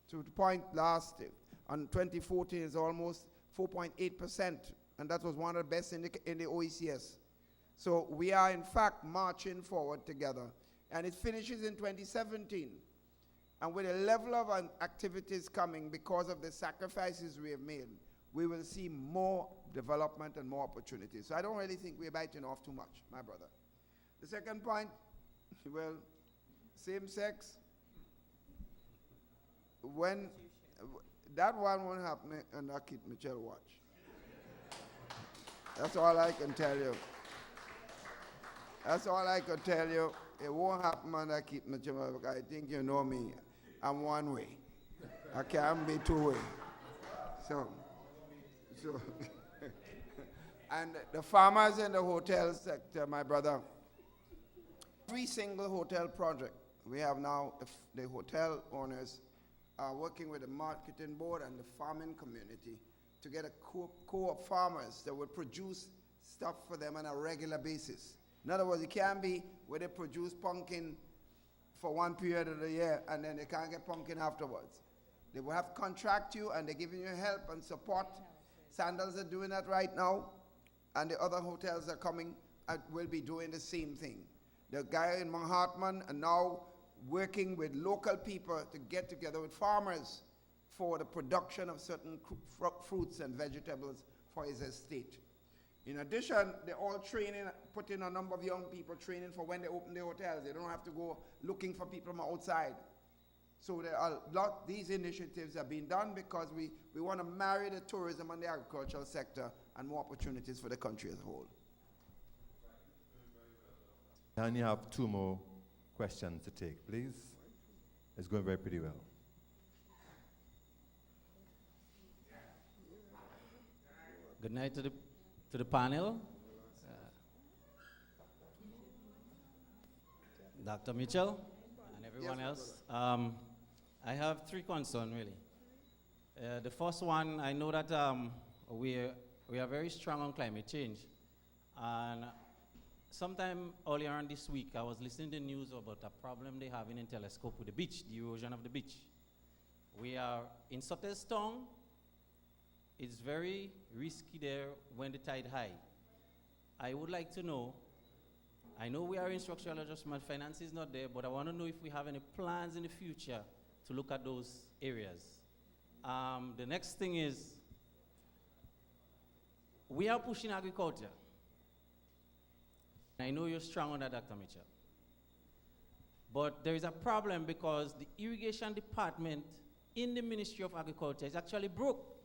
To the point on 2014 is almost 4.8%, and that was one of the best in the OECS. So we are in fact marching forward together, and it finishes in 2017. And with a level of activities coming because of the sacrifices we have made, we will see more development and more opportunities. So I don't really think we're biting off too much, my brother. The second point, well, same sex. When that one won't happen, and I keep Michelle watch. That's all I can tell you. That's all I can tell you. It won't happen, and I keep Michelle. I think you know me. I'm one way. I can't be two way. So and the farmers in the hotel sector, my brother, every single hotel project we have now, the hotel owners are working with the marketing board and the farming community to get a co-op farmers that will produce stuff for them on a regular basis. In other words, it can't be where they produce pumpkin for one period of the year and then they can't get pumpkin afterwards. They will have to contract you, and they're giving you help and support. Sandals are doing that right now, and the other hotels are coming and will be doing the same thing. The guy in Manhattan are now working with local people to get together with farmers for the production of certain fruits and vegetables for his estate. In addition, they're all training, putting a number of young people training for when they open their hotels. They don't have to go looking for people from outside. So there are these initiatives are being done because we want to marry the tourism and the agricultural sector and more opportunities for the country as a whole. And you have 2 more questions to take, please. It's going pretty well. Good night to the panel. Dr. Mitchell and everyone else. I have 3 concerns, really. The first one, I know that we are very strong on climate change. And sometime earlier on this week, I was listening to the news about a problem they have in Telescope with the beach, the erosion of the beach. We are in Sutterstown. It's very risky there when the tide high. I would like to know, I know we are in structural adjustment, finance is not there, but I want to know if we have any plans in the future to look at those areas. The next thing is, we are pushing agriculture. I know you're strong on that, Dr. Mitchell. But there is a problem because the irrigation department in the Ministry of Agriculture is actually broke.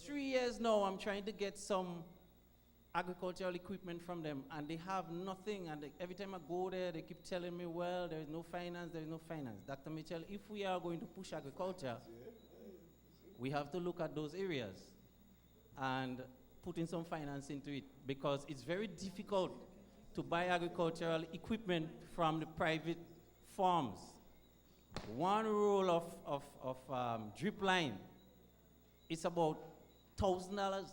3 years now, I'm trying to get some agricultural equipment from them, and they have nothing. And every time I go there, they keep telling me, well, there is no finance, there is no finance. Dr. Mitchell, if we are going to push agriculture, we have to look at those areas and put in some finance into it, because it's very difficult to buy agricultural equipment from the private farms. One roll of drip line is about $1,000,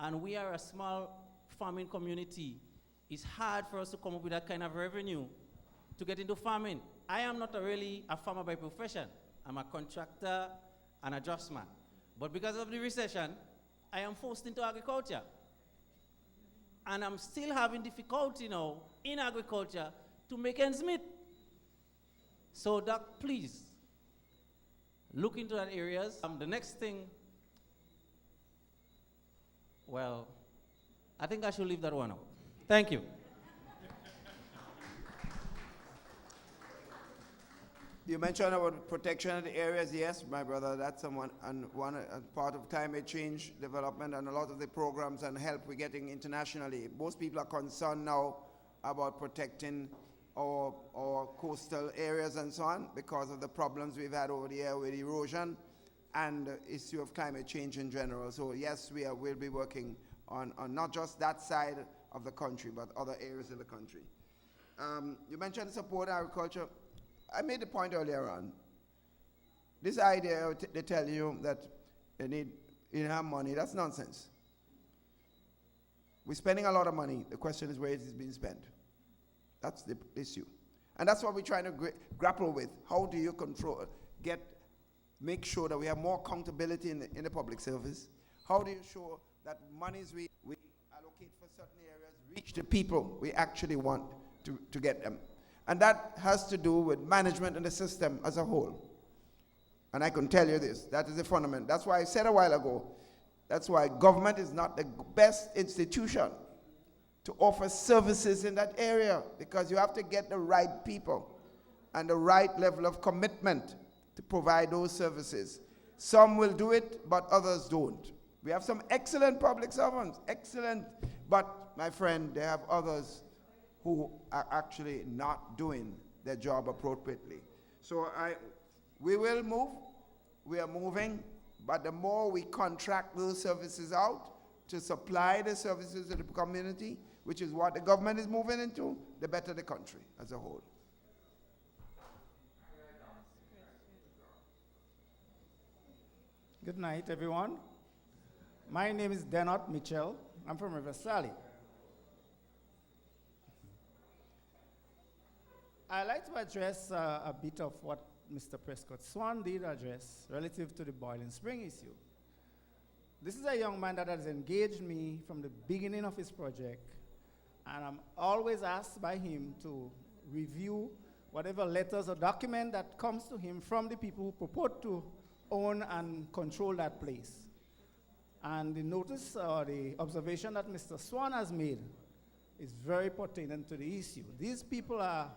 and we are a small farming community. It's hard for us to come up with that kind of revenue to get into farming. I am not really a farmer by profession. I'm a contractor and a draftsman. But because of the recession, I am forced into agriculture. And I'm still having difficulty now in agriculture to make ends meet. So, Doc, please look into that areas. The next thing, well, I think I should leave that one out. Thank you. You mentioned about protection of the areas. Yes, my brother, that's one part of climate change development and a lot of the programs and help we're getting internationally. Most people are concerned now about protecting our coastal areas and so on because of the problems we've had over the year with erosion and the issue of climate change in general. So yes, we'll be working on not just that side of the country, but other areas of the country. You mentioned support agriculture. I made the point earlier on. This idea, they tell you that you have money, that's nonsense. We're spending a lot of money. The question is where it is being spent. That's the issue. And that's what we're trying to grapple with. How do you make sure that we have more accountability in the public service? How do you ensure that monies we allocate for certain areas reach the people we actually want to get them? And that has to do with management and the system as a whole. And I can tell you this, that is the fundament. That's why I said a while ago, that's why government is not the best institution to offer services in that area, because you have to get the right people and the right level of commitment to provide those services. Some will do it, but others don't. We have some excellent public servants, excellent, but my friend, they have others who are actually not doing their job appropriately. So we will move, we are moving, but the more we contract those services out to supply the services to the community, which is what the government is moving into, the better the country as a whole. Good night, everyone. My name is Denot Mitchell. I'm from River Sally. I'd like to address a bit of what Mr. Prescott Swan did address relative to the Boiling Spring issue. This is a young man that has engaged me from the beginning of his project, and I'm always asked by him to review whatever letters or document that comes to him from the people who purport to own and control that place. And the notice or the observation that Mr. Swan has made is very pertinent to the issue. These people are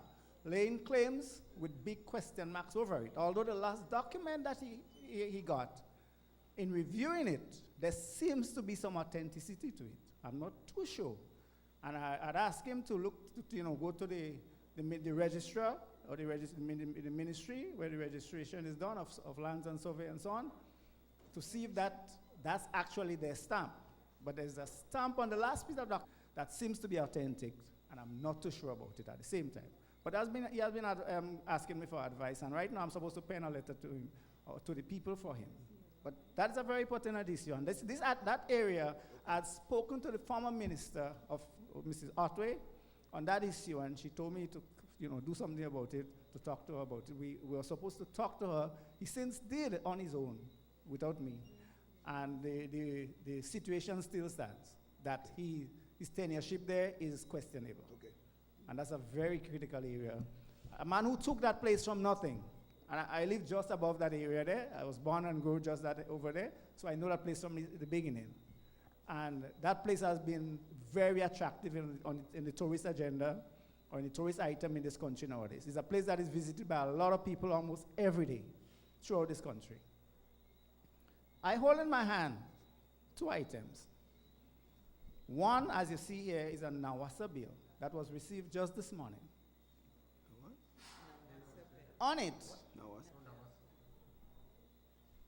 laying claims with big question marks over it. Although the last document that he got, in reviewing it, there seems to be some authenticity to it. I'm not too sure. And I'd ask him to look, go to the registrar or the ministry where the registration is done of lands and survey and so on, to see if that's actually their stamp. But there's a stamp on the last piece of document that seems to be authentic, and I'm not too sure about it at the same time. But he has been asking me for advice, and right now I'm supposed to pen a letter to him, or to the people for him. But that's a very important issue. And that area, I had spoken to the former minister of Mrs. Otway on that issue, and she told me to do something about it, to talk to her about it. We were supposed to talk to her. He since did on his own, without me. And the situation still stands, that his tenureship there is questionable. Okay. And that's a very critical area. A man who took that place from nothing. And I live just above that area there. I was born and grew just over there, so I know that place from the beginning. And that place has been very attractive in the tourist agenda, or in the tourist item in this country nowadays. It's a place that is visited by a lot of people almost every day throughout this country. I hold in my hand 2 items. One, as you see here, is a Nawasa bill that was received just this morning. What? On it,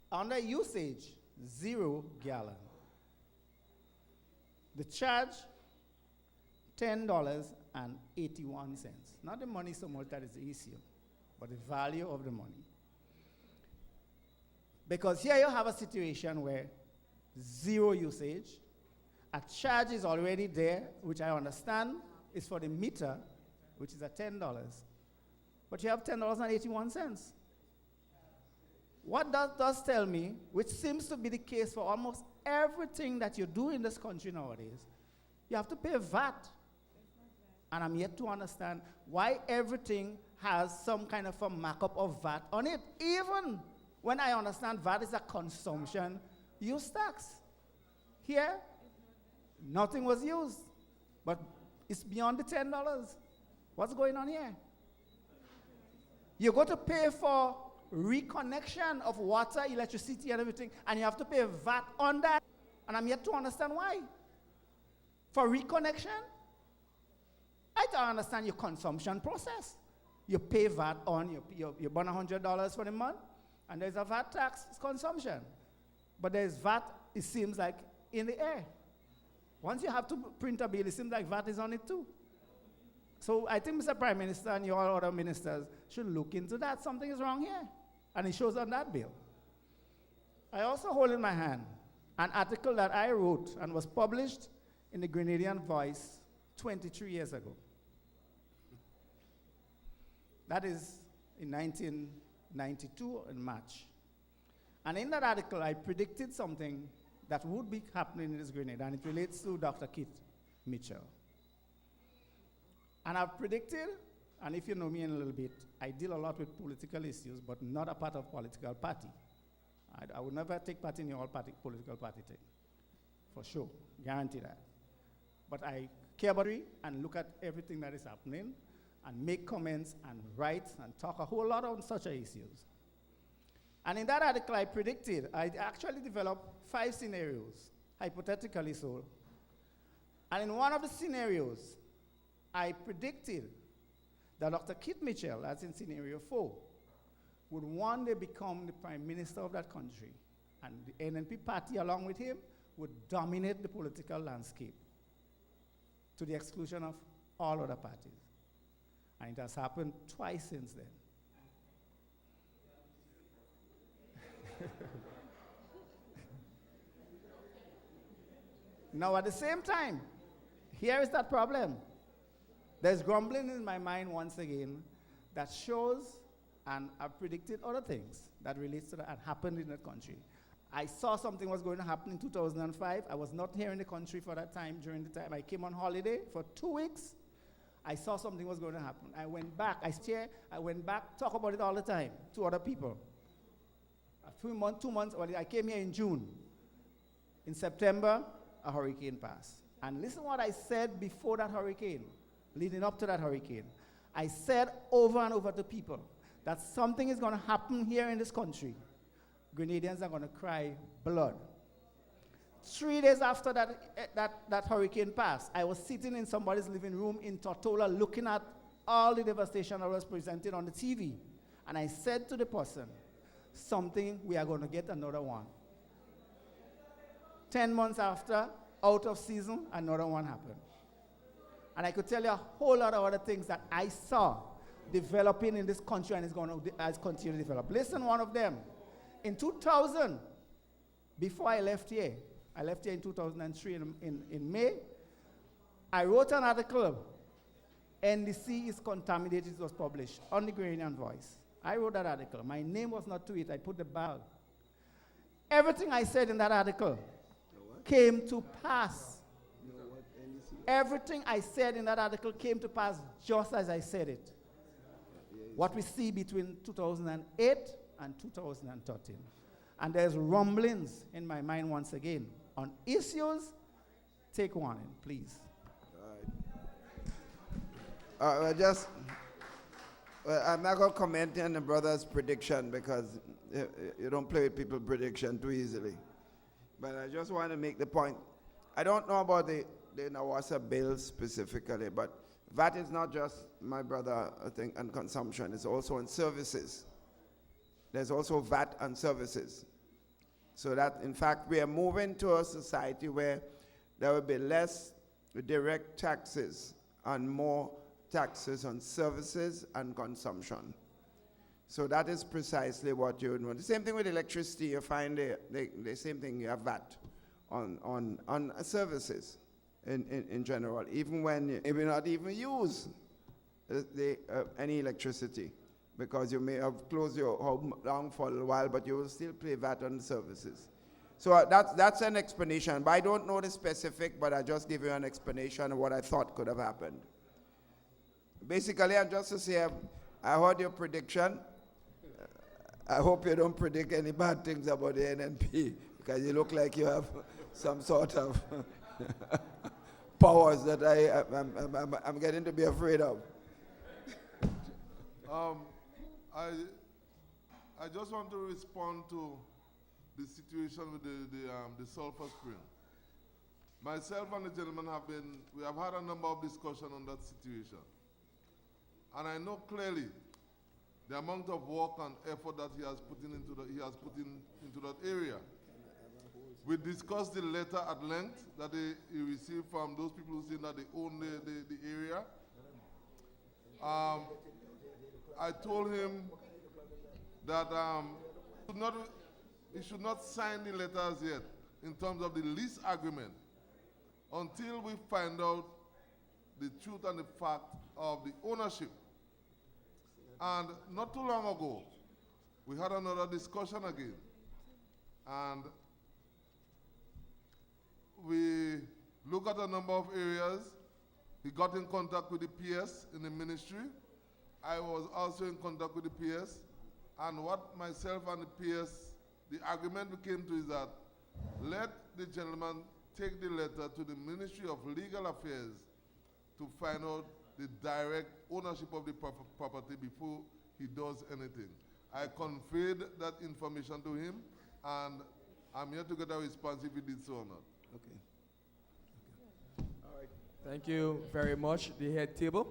under usage, 0 gallon. The charge, $10.81. Not the money so much that is the issue, but the value of the money. Because here you have a situation where 0 usage, a charge is already there, which I understand is for the meter, which is at $10. but you have $10.81. What that does tell me, which seems to be the case for almost everything that you do in this country nowadays, you have to pay VAT. And I'm yet to understand why everything has some kind of a markup of VAT on it, even when I understand VAT is a consumption use tax. Here, nothing was used, but it's beyond the $10. What's going on here? You go to pay for reconnection of water, electricity, and everything, and you have to pay VAT on that, and I'm yet to understand why. For reconnection, I don't understand your consumption process. You pay VAT on, you burn $100 for the month, and there's a VAT tax, it's consumption. But there's VAT, it seems like, in the air. Once you have to print a bill, it seems like VAT is on it too. So I think Mr. Prime Minister and your other ministers should look into that. Something is wrong here. And it shows on that bill. I also hold in my hand an article that I wrote and was published in the Grenadian Voice 23 years ago. That is in 1992 in March. And in that article, I predicted something that would be happening in this Grenada, and it relates to Dr. Kit Mitchell. And I've predicted, and if you know me in a little bit, I deal a lot with political issues, but not a part of political party. I would never take part in your political party thing, for sure, guarantee that. But I care about it and look at everything that is happening and make comments and write and talk a whole lot on such issues. And in that article I predicted, I actually developed 5 scenarios, hypothetically so. And in one of the scenarios, I predicted that Dr. Kit Mitchell, as in scenario 4, would one day become the prime minister of that country, and the NNP party along with him would dominate the political landscape to the exclusion of all other parties. And it has happened twice since then. Now at the same time, here is that problem. There's grumbling in my mind once again that shows, and I've predicted other things that relates to that and happened in that country. I saw something was going to happen in 2005. I was not here in the country for that time. During the time I came on holiday for 2 weeks, I saw something was going to happen. I went back, I went back, talk about it all the time to other people. A few months, 2 months, I came here in June. In September, a hurricane passed. And listen what I said before that hurricane, leading up to that hurricane. I said over and over to people that something is going to happen here in this country. Grenadians are going to cry blood. 3 days after that hurricane passed, I was sitting in somebody's living room in Tortola looking at all the devastation that was presented on the TV. And I said to the person, we are going to get another one. 10 months after, out of season, another one happened. And I could tell you a whole lot of other things that I saw developing in this country and is going to continue to develop. Listen, one of them. In 2000, before I left here in 2003 in May, I wrote an article, NDC is contaminated, it was published on the Grenadian Voice. I wrote that article. My name was not to it, I put the bag. Everything I said in that article came to pass. Everything I said in that article came to pass just as I said it. What we see between 2008 and 2013. And there's rumblings in my mind once again. On issues, take warning, please. I'm not going to comment on the brother's prediction because you don't play with people's prediction too easily. But I just want to make the point. I don't know about the Nawasa bill specifically, but VAT is not just, my brother, I think, on consumption. It's also on services. There's also VAT on services. So that, in fact, we are moving to a society where there will be less direct taxes and more taxes on services and consumption. So that is precisely what you know. The same thing with electricity. You find the same thing. You have VAT on services in general, even when you may not even use any electricity, because you may have closed your home down for a little while, but you will still pay VAT on the services. So that's an explanation. But I don't know the specific, but I just give you an explanation of what I thought could have happened. Basically, and just to say, I heard your prediction. I hope you don't predict any bad things about the NNP, because you look like you have some sort of powers that I'm getting to be afraid of. I just want to respond to the situation with the sulfur spring. Myself and the gentleman we have had a number of discussions on that situation. And I know clearly the amount of work and effort that he has put into that area. We discussed the letter at length that he received from those people who say that they own the area. I told him that he should not sign the letters yet in terms of the lease agreement until we find out the truth and the fact of the ownership. And not too long ago, we had another discussion again. And we looked at a number of areas. He got in contact with the PS in the ministry. I was also in contact with the PS. And what myself and the PS, the agreement we came to is that let the gentleman take the letter to the Ministry of Legal Affairs to find out the direct ownership of the property before he does anything. I conveyed that information to him, and I'm here to get a response if he did so or not. Okay. All right. Thank you very much, the head table.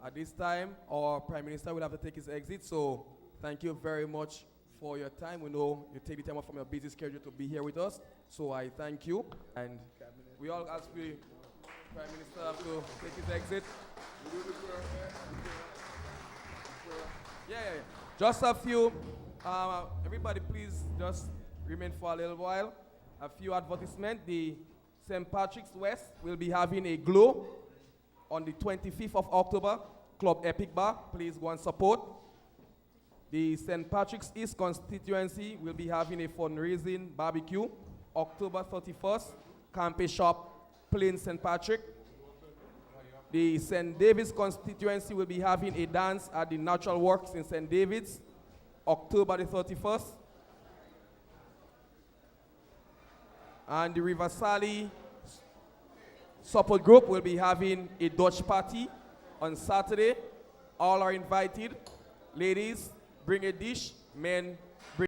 At this time, our Prime Minister will have to take his exit, so thank you very much for your time. We know you take the time off from your busy schedule to be here with us, so I thank you. And we all ask the Prime Minister to take his exit. Yeah. Just a few, everybody please just remain for a little while. A few advertisements. The St. Patrick's West will be having a glow on the 25th of October, Club Epic Bar. Please go and support. The St. Patrick's East Constituency will be having a fundraising barbecue, October 31st, Campus Shop, Plain St. Patrick. The St. David's Constituency will be having a dance at the Natural Works in St. David's, October the 31st. And the River Sally Support Group will be having a Dutch party on Saturday. All are invited. Ladies, bring a dish. Men,